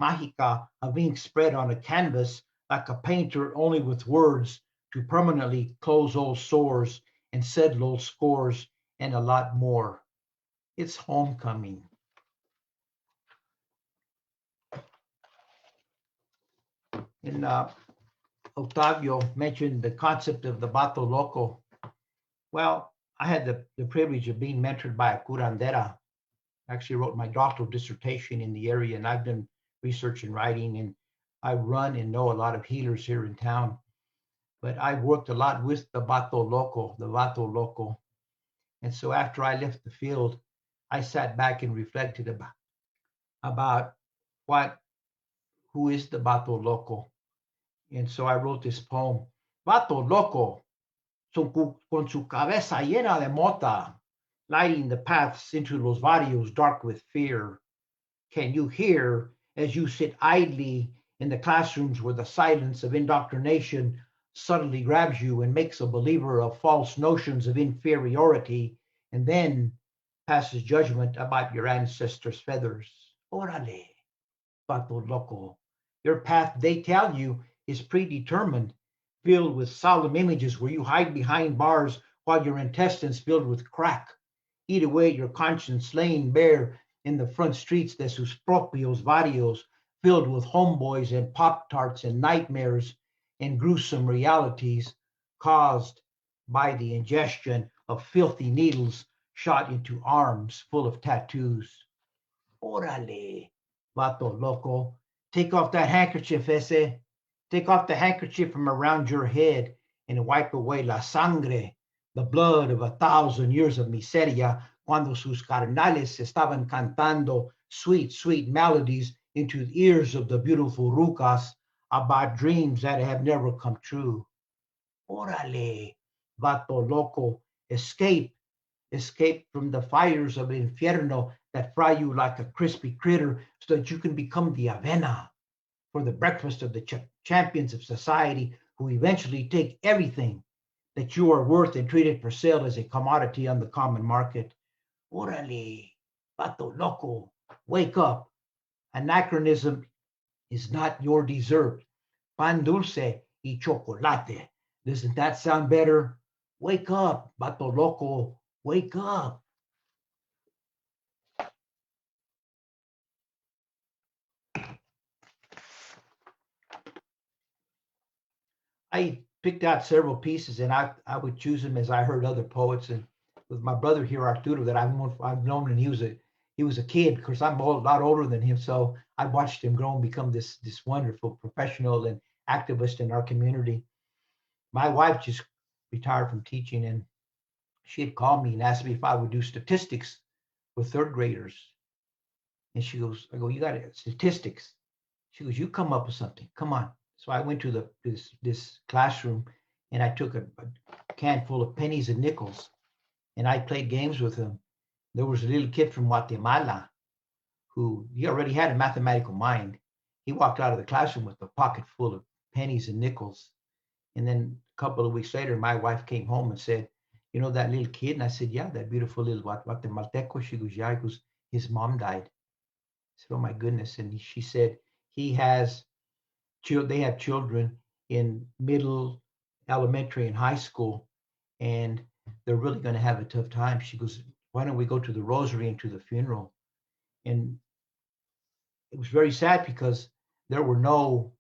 magica of ink spread on a canvas like a painter only with words to permanently close old sores and settle old scores and a lot more. It's homecoming. And Octavio mentioned the concept of the Bato Loco. Well, I had the privilege of being mentored by a curandera. I actually wrote my doctoral dissertation in the area, and I've done research and writing, and I run and know a lot of healers here in town. But I worked a lot with the Bato Loco. And so after I left the field, I sat back and reflected about who is the Bato Loco. And so I wrote this poem, Bato Loco, con su cabeza llena de mota, lighting the paths into los barrios dark with fear. Can you hear as you sit idly in the classrooms where the silence of indoctrination subtly grabs you and makes a believer of false notions of inferiority and then passes judgment about your ancestors' feathers? Orale, Bato Loco. Your path, they tell you, is predetermined, filled with solemn images where you hide behind bars while your intestines filled with crack eat away your conscience laying bare in the front streets de sus propios barrios, filled with homeboys and Pop-Tarts and nightmares and gruesome realities caused by the ingestion of filthy needles shot into arms full of tattoos. Orale, Vato Loco, take off that handkerchief, ese. Take off the handkerchief from around your head and wipe away la sangre, the blood of 1,000 years of miseria, cuando sus carnales estaban cantando sweet, sweet melodies into the ears of the beautiful rucas about dreams that have never come true. Orale, Vato Loco, escape from the fires of infierno that fry you like a crispy critter so that you can become the avena for the breakfast of the champions of society who eventually take everything that you are worth and treat it for sale as a commodity on the common market. Orale, Vato Loco, wake up. Anachronism is not your dessert. Pan dulce y chocolate. Doesn't that sound better? Wake up, Vato Loco, wake up. I picked out several pieces and I would choose them as I heard other poets. And with my brother here, Arturo, that I've known, and he was a kid. Of course, I'm a lot older than him, so I watched him grow and become this wonderful professional and activist in our community. My wife just retired from teaching, and she had called me and asked me if I would do statistics with third graders. And she goes, I go, you got it, statistics. She goes, you come up with something. Come on. So I went to this classroom and I took a can full of pennies and nickels and I played games with them. There was a little kid from Guatemala who he already had a mathematical mind. He walked out of the classroom with a pocket full of pennies and nickels. And then a couple of weeks later, my wife came home and said, you know that little kid? And I said, yeah, that beautiful little Guatemalteco. She goes, yeah. He goes, his mom died. I said, oh my goodness. And she said, they have children in middle, elementary, and high school, and they're really going to have a tough time. She goes, why don't we go to the rosary and to the funeral? And it was very sad because there were no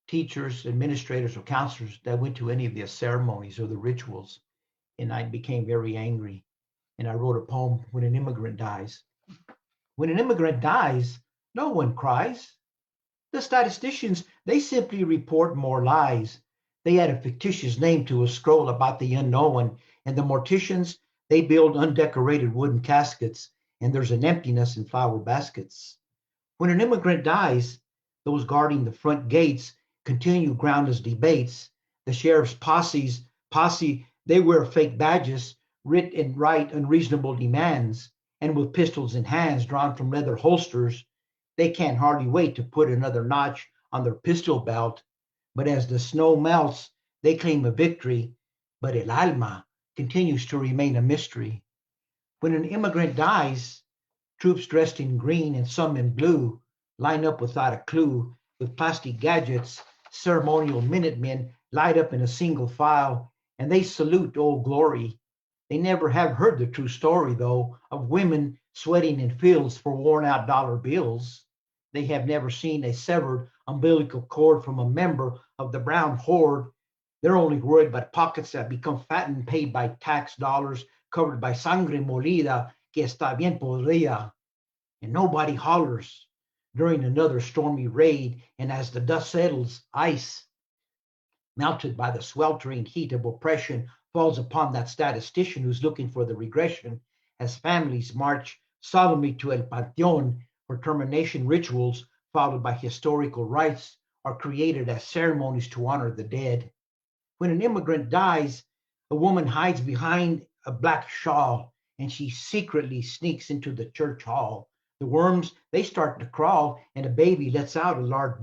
teachers, administrators, or counselors that went to any of the ceremonies or the rituals. And I became very angry. And I wrote a poem, When an Immigrant Dies. When an immigrant dies, no one cries. The statisticians, they simply report more lies. They add a fictitious name to a scroll about the unknown. And the morticians, they build undecorated wooden caskets, and there's an emptiness in flower baskets. When an immigrant dies, those guarding the front gates continue groundless debates. The sheriff's posse, they wear fake badges, writ and write unreasonable demands, and with pistols in hands drawn from leather holsters, they can't hardly wait to put another notch on their pistol belt. But as the snow melts, they claim a victory, but el alma continues to remain a mystery. When an immigrant dies, troops dressed in green and some in blue line up without a clue with plastic gadgets. Ceremonial Minutemen light up in a single file, and they salute Old Glory. They never have heard the true story, though, of women sweating in fields for worn-out dollar bills. They have never seen a severed umbilical cord from a member of the brown horde. They're only worried about pockets that become fat and paid by tax dollars covered by sangre molida que está bien podrida. And nobody hollers during another stormy raid. And as the dust settles, ice, melted by the sweltering heat of oppression, falls upon that statistician who's looking for the regression as families march solemnly to El Panteon, where termination rituals followed by historical rites are created as ceremonies to honor the dead. When an immigrant dies, a woman hides behind a black shawl and she secretly sneaks into the church hall. The worms, they start to crawl, and a baby lets out a large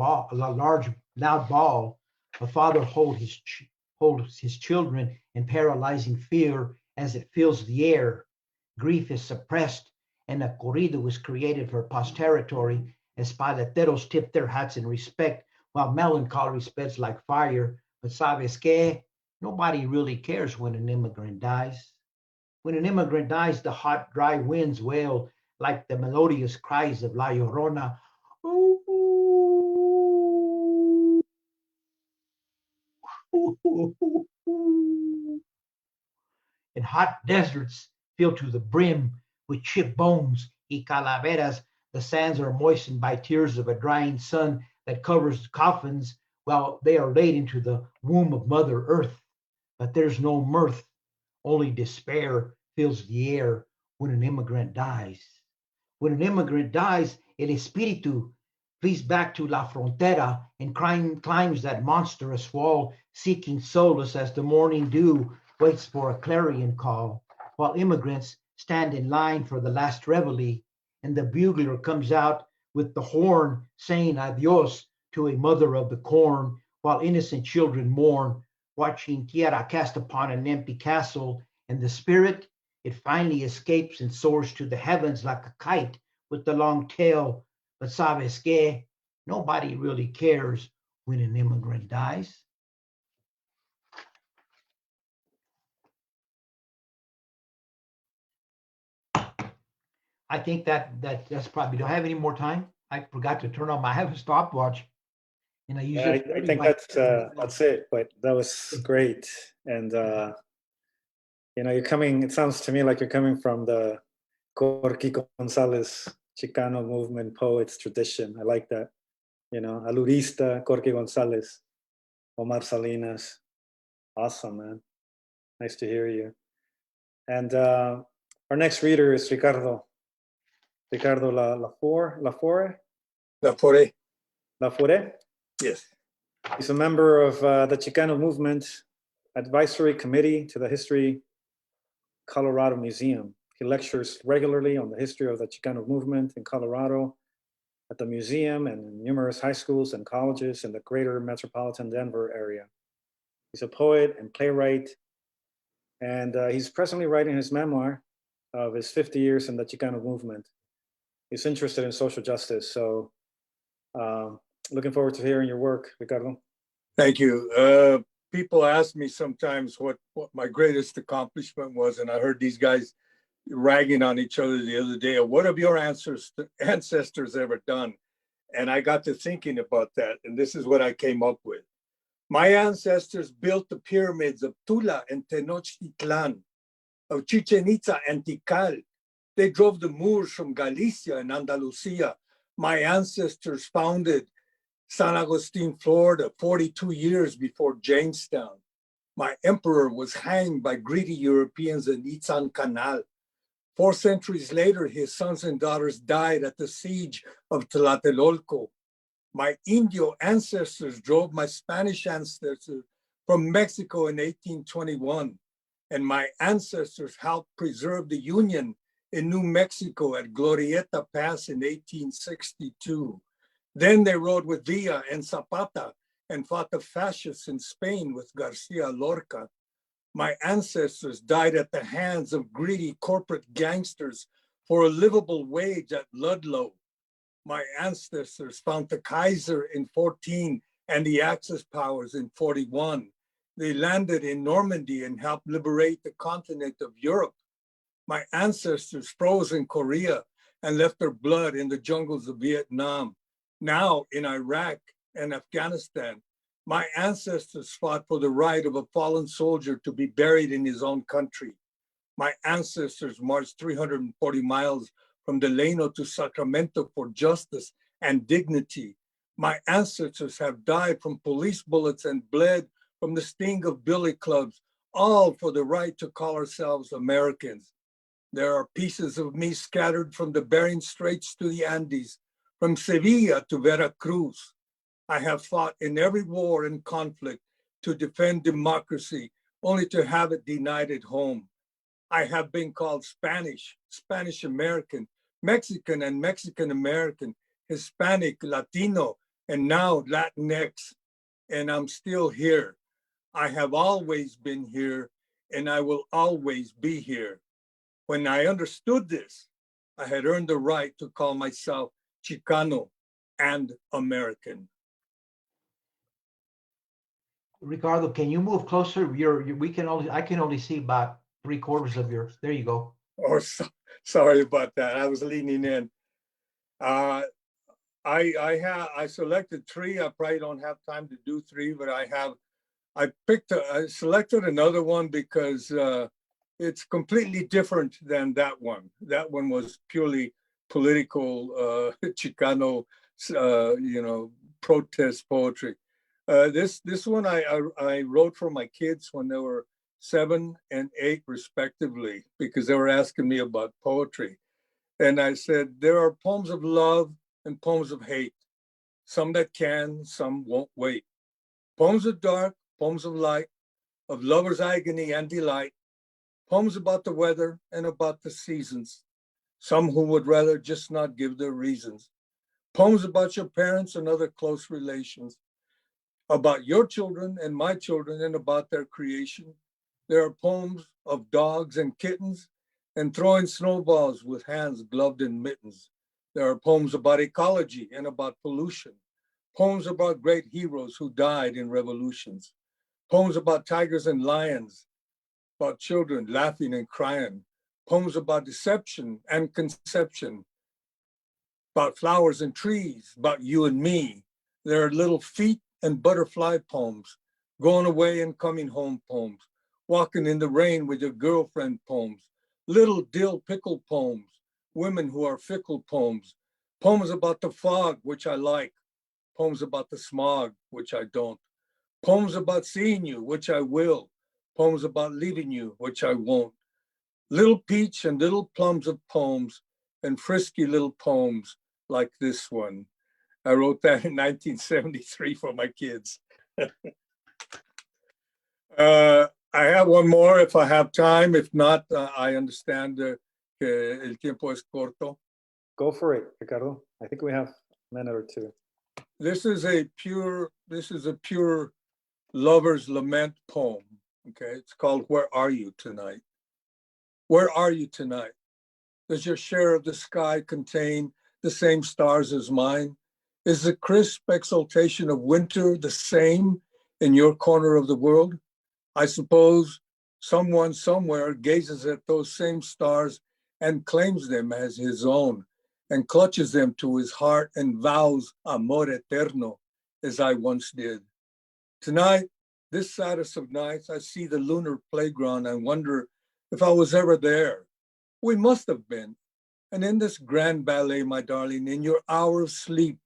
loud bawl. A father holds his children in paralyzing fear as it fills the air. Grief is suppressed, and a corrido is created for posterity as paleteros tip their hats in respect, while melancholy spreads like fire. But sabes que? Nobody really cares when an immigrant dies. When an immigrant dies, the hot, dry winds wail like the melodious cries of La Llorona. And hot deserts filled to the brim with chipped bones y calaveras. The sands are moistened by tears of a drying sun that covers coffins while they are laid into the womb of Mother Earth. But there's no mirth, only despair fills the air when an immigrant dies. When an immigrant dies, el espíritu flees back to La Frontera and climbs that monstrous wall, seeking solace as the morning dew waits for a clarion call, while immigrants stand in line for the last reveille, and the bugler comes out with the horn saying adios to a mother of the corn, while innocent children mourn, watching tierra cast upon an empty castle, and the spirit, it finally escapes and soars to the heavens like a kite with the long tail. But sabes que? Nobody really cares when an immigrant dies. I think that's probably. Do I have any more time? I forgot to turn on I have a stopwatch, and I use it. I think that's it. But that was great, and you're coming. It sounds to me like you're coming from the Corky Gonzalez Chicano movement poets tradition. I like that. Alurista, Corky Gonzalez, Omar Salinas. Awesome, man. Nice to hear you. And our next reader is Ricardo. Ricardo LaFore? LaFore? Yes. He's a member of the Chicano Movement Advisory Committee to the History Colorado Museum. He lectures regularly on the history of the Chicano movement in Colorado at the museum and in numerous high schools and colleges in the greater metropolitan Denver area. He's a poet and playwright, and he's presently writing his memoir of his 50 years in the Chicano movement. He's interested in social justice, so looking forward to hearing your work, Ricardo. Thank you. People ask me sometimes what my greatest accomplishment was, and I heard these guys ragging on each other the other day. What have your ancestors ever done? And I got to thinking about that, and this is what I came up with. My ancestors built the pyramids of Tula and Tenochtitlan, of Chichen Itza and Tikal. They drove the Moors from Galicia and Andalusia. My ancestors founded San Agustin, Florida, 42 years before Jamestown. My emperor was hanged by greedy Europeans in Itzan Canal. 4 centuries later, his sons and daughters died at the siege of Tlatelolco. My Indio ancestors drove my Spanish ancestors from Mexico in 1821, and my ancestors helped preserve the Union in New Mexico at Glorieta Pass in 1862. Then they rode with Villa and Zapata and fought the fascists in Spain with Garcia Lorca. My ancestors died at the hands of greedy corporate gangsters for a livable wage at Ludlow. My ancestors found the Kaiser in 14 and the Axis powers in 41. They landed in Normandy and helped liberate the continent of Europe. My ancestors froze in Korea and left their blood in the jungles of Vietnam. Now in Iraq, and Afghanistan. My ancestors fought for the right of a fallen soldier to be buried in his own country. My ancestors marched 340 miles from Delano to Sacramento for justice and dignity. My ancestors have died from police bullets and bled from the sting of billy clubs, all for the right to call ourselves Americans. There are pieces of me scattered from the Bering Straits to the Andes, from Sevilla to Veracruz. I have fought in every war and conflict to defend democracy, only to have it denied at home. I have been called Spanish, Spanish American, Mexican and Mexican American, Hispanic, Latino, and now Latinx, and I'm still here. I have always been here, and I will always be here. When I understood this, I had earned the right to call myself Chicano and American. Ricardo, can you move closer? I can only see about 3/4 of yours. There you go. Oh, sorry about that. I was leaning in. I selected 3. I probably don't have time to do 3, but I selected another one because it's completely different than that one. That one was purely political, Chicano, protest poetry. This one I wrote for my kids when they were 7 and 8 respectively, because they were asking me about poetry. And I said, there are poems of love and poems of hate, some that can, some won't wait. Poems of dark, poems of light, of lovers' agony and delight, poems about the weather and about the seasons, some who would rather just not give their reasons. Poems about your parents and other close relations, about your children and my children and about their creation. There are poems of dogs and kittens and throwing snowballs with hands gloved in mittens. There are poems about ecology and about pollution, poems about great heroes who died in revolutions, poems about tigers and lions, about children laughing and crying, poems about deception and conception, about flowers and trees, about you and me. There are little feet and butterfly poems, going away and coming home poems, walking in the rain with your girlfriend poems, little dill pickle poems, women who are fickle poems, poems about the fog, which I like, poems about the smog, which I don't, poems about seeing you, which I will, poems about leaving you, which I won't, little peach and little plums of poems, and frisky little poems like this one. I wrote that in 1973 for my kids. I have one more if I have time. If not, I understand que el tiempo es corto. Go for it, Ricardo. I think we have a minute or 2. This is a pure lover's lament poem. Okay, it's called Where Are You Tonight? Where are you tonight? Does your share of the sky contain the same stars as mine? Is the crisp exaltation of winter the same in your corner of the world? I suppose someone somewhere gazes at those same stars and claims them as his own and clutches them to his heart and vows amor eterno, as I once did. Tonight, this saddest of nights, I see the lunar playground and wonder if I was ever there. We must have been. And in this grand ballet, my darling, in your hour of sleep,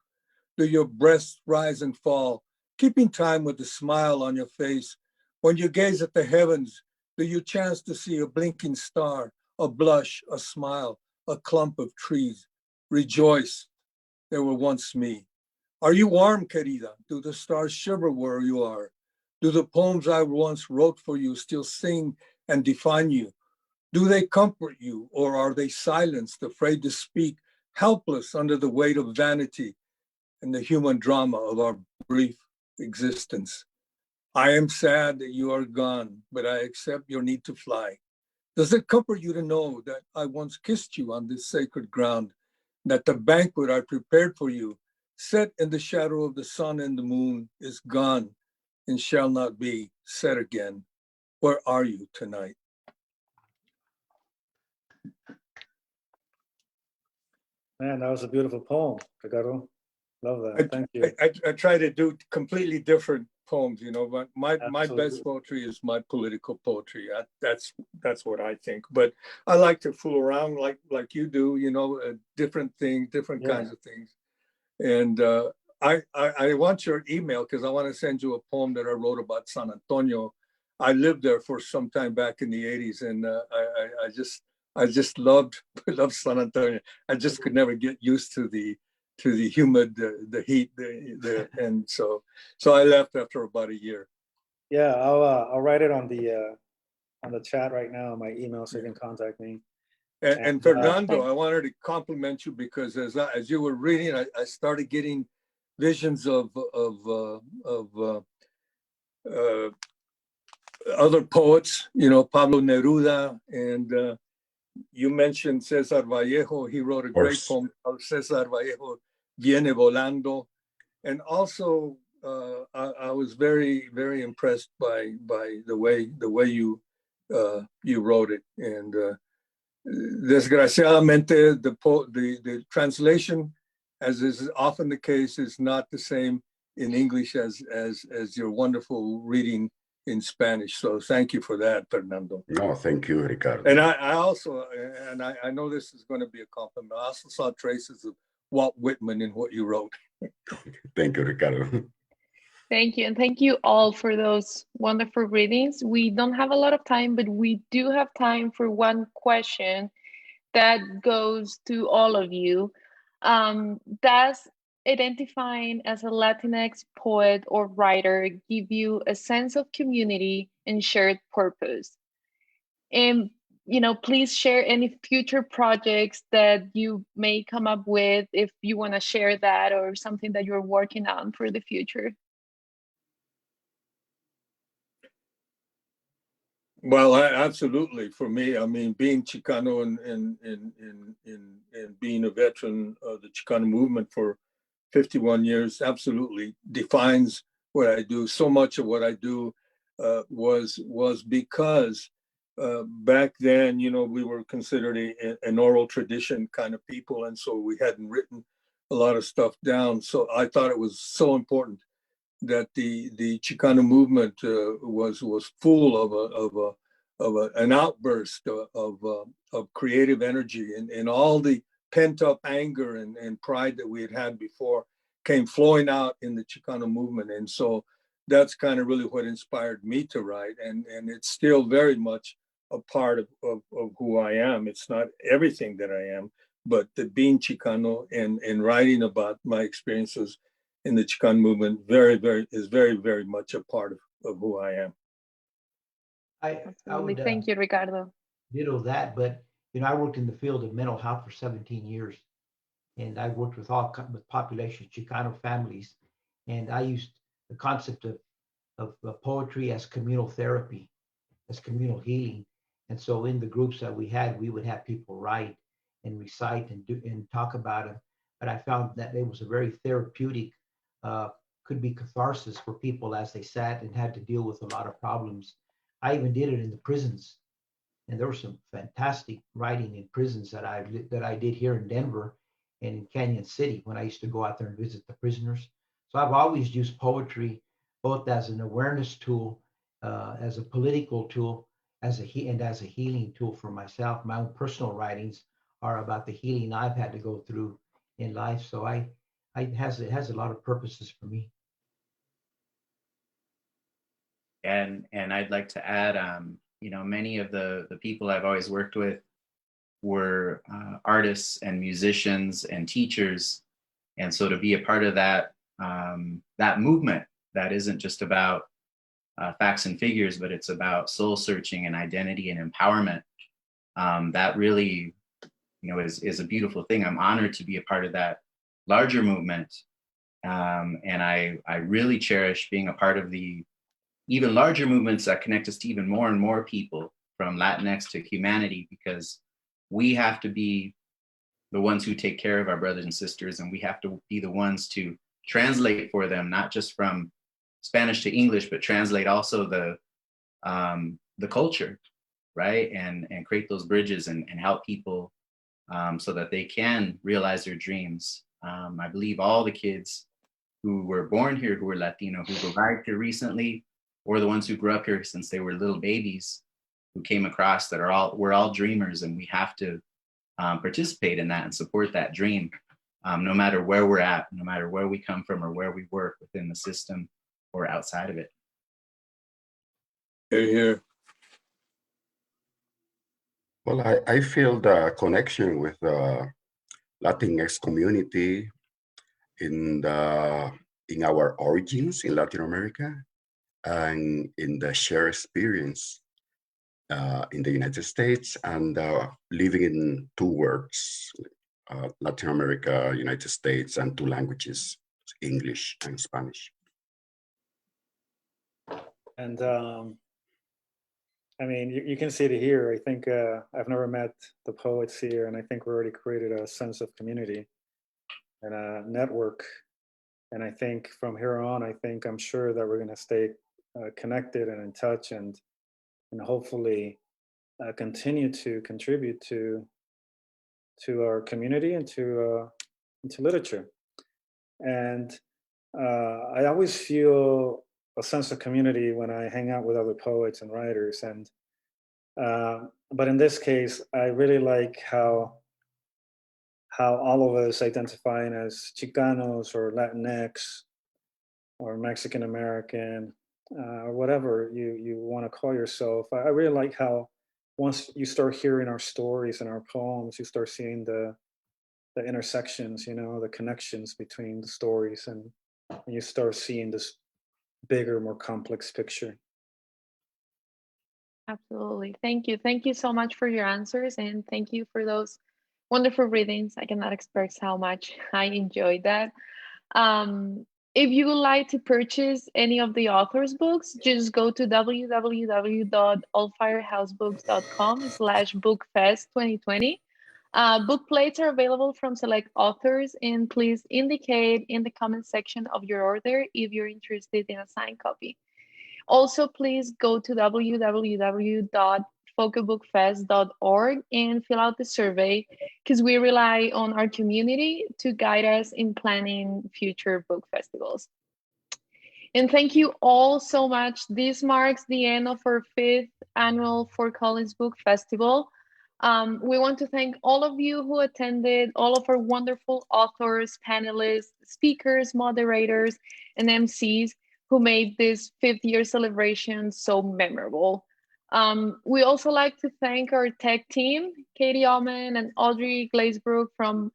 do your breasts rise and fall, keeping time with the smile on your face. When you gaze at the heavens, do you chance to see a blinking star, a blush, a smile, a clump of trees? Rejoice, there were once me. Are you warm, querida? Do the stars shiver where you are? Do the poems I once wrote for you still sing and define you? Do they comfort you, or are they silenced, afraid to speak, helpless under the weight of vanity and the human drama of our brief existence? I am sad that you are gone, but I accept your need to fly. Does it comfort you to know that I once kissed you on this sacred ground, that the banquet I prepared for you, set in the shadow of the sun and the moon, is gone and shall not be set again? Where are you tonight? Man, that was a beautiful poem, Ricardo. Love that. Thank you. I try to do completely different poems, you know, but my Absolutely. best poetry is my political poetry. That's what I think. But I like to fool around like you do, you know, different things, different kinds of things. And I want your email because I want to send you a poem that I wrote about San Antonio. I lived there for some time back in the 80s, and I just loved San Antonio. I just could never get used to the humid, the heat, and so I left after about a year. Yeah, I'll write it on the chat right now, my email, so you can contact me. And Fernando, I wanted to compliment you because as you were reading, I started getting visions of other poets, you know, Pablo Neruda, and you mentioned Cesar Vallejo. He wrote a great poem called Cesar Vallejo Viene Volando. And also, I was very, very impressed by the way you wrote it. And desgraciadamente, the translation, as is often the case, is not the same in English as your wonderful reading in Spanish. So thank you for that, Fernando. No, thank you, Ricardo. And I also, and I know this is going to be a compliment, I also saw traces of Walt Whitman in what you wrote. Thank you, Ricardo. Thank you. And thank you all for those wonderful readings. We don't have a lot of time, but we do have time for one question that goes to all of you. Does identifying as a Latinx poet or writer give you a sense of community and shared purpose? And you know, please share any future projects that you may come up with if you want to share that, or something that you're working on for the future. Well, absolutely. For me, I mean, being Chicano and being a veteran of the Chicano movement for 51 years absolutely defines what I do. So much of what I do was because back then, you know, we were considered an oral tradition kind of people, and so we hadn't written a lot of stuff down. So I thought it was so important that the Chicano movement was full of an outburst of creative energy, and all the pent up anger and pride that we had before came flowing out in the Chicano movement. And so that's kind of really what inspired me to write, and it's still very much a part of who I am. It's not everything that I am, but the being Chicano and writing about my experiences in the Chicano movement is very, very much a part of who I am. I would Thank you, Ricardo. ditto that, but you know, I worked in the field of mental health for 17 years, and I worked with population Chicano families, and I used the concept of poetry as communal therapy, as communal healing. And so in the groups that we had, we would have people write and recite and talk about them. But I found that it was a very therapeutic, could be catharsis for people as they sat and had to deal with a lot of problems. I even did it in the prisons, and there was some fantastic writing in prisons that I did here in Denver and in Canyon City when I used to go out there and visit the prisoners. So I've always used poetry both as an awareness tool, as a political tool, as a healing tool for myself. My own personal writings are about the healing I've had to go through in life. So it has a lot of purposes for me. And I'd like to add, you know, many of the people I've always worked with were artists and musicians and teachers. And so to be a part of that, that movement that isn't just about facts and figures, but it's about soul searching and identity and empowerment, that really, you know, is a beautiful thing. I'm honored to be a part of that larger movement. And I really cherish being a part of the even larger movements that connect us to even more and more people, from Latinx to humanity, because we have to be the ones who take care of our brothers and sisters, and we have to be the ones to translate for them, not just from Spanish to English, but translate also the culture, right? And create those bridges and help people so that they can realize their dreams I believe all the kids who were born here, who were Latino, who arrived here recently, or the ones who grew up here since they were little babies, who came across that we're all dreamers, and we have to participate in that and support that dream, no matter where we're at, no matter where we come from or where we work within the system or outside of it. Here, here. Well, I feel the connection with the Latinx community in our origins in Latin America and in the shared experience in the United States and living in two worlds, Latin America, United States, and two languages, English and Spanish. And I mean, you can see it here. I think I've never met the poets here, and I think we already created a sense of community and a network. And I think from here on, I'm sure that we're going to stay connected and in touch, and hopefully continue to contribute to our community and to literature. And I always feel a sense of community when I hang out with other poets and writers. And but in this case, I really like how all of us identifying as Chicanos or Latinx or Mexican American or whatever you want to call yourself. I really like how once you start hearing our stories and our poems, you start seeing the intersections, the connections between the stories, and you start seeing this bigger, more complex picture. Absolutely. Thank you. Thank you so much for your answers, and thank you for those wonderful readings. I cannot express how much I enjoyed that. If you would like to purchase any of the author's books, just go to www.allfirehousebooks.com/bookfest2020. Book plates are available from select authors, and please indicate in the comment section of your order if you're interested in a signed copy. Also, please go to www.focabookfest.org and fill out the survey, because we rely on our community to guide us in planning future book festivals. And thank you all so much. This marks the end of our 5th annual Fort Collins Book Festival. We want to thank all of you who attended, all of our wonderful authors, panelists, speakers, moderators, and MCs who made this 5th year celebration so memorable. We also like to thank our tech team, Katie Allman and Audrey Glazebrook from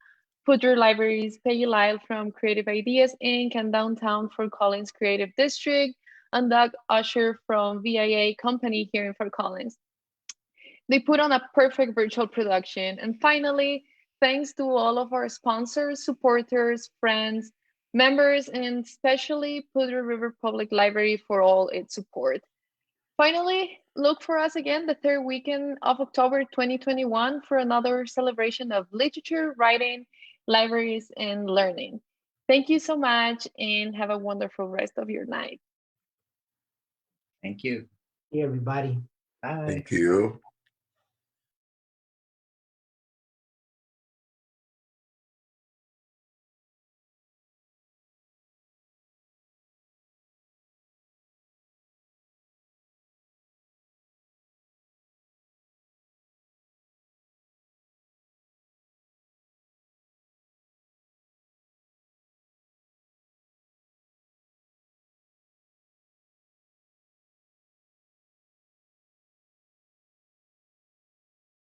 Poudre Libraries, Peggy Lyle from Creative Ideas Inc. and Downtown Fort Collins Creative District, and Doug Usher from VIA Company here in Fort Collins. They put on a perfect virtual production. And finally, thanks to all of our sponsors, supporters, friends, members, and especially Poudre River Public Library for all its support. Finally, look for us again the 3rd weekend of October 2021 for another celebration of literature, writing, libraries, and learning. Thank you so much, and have a wonderful rest of your night. Thank you. Hey, everybody. Bye. Thank you.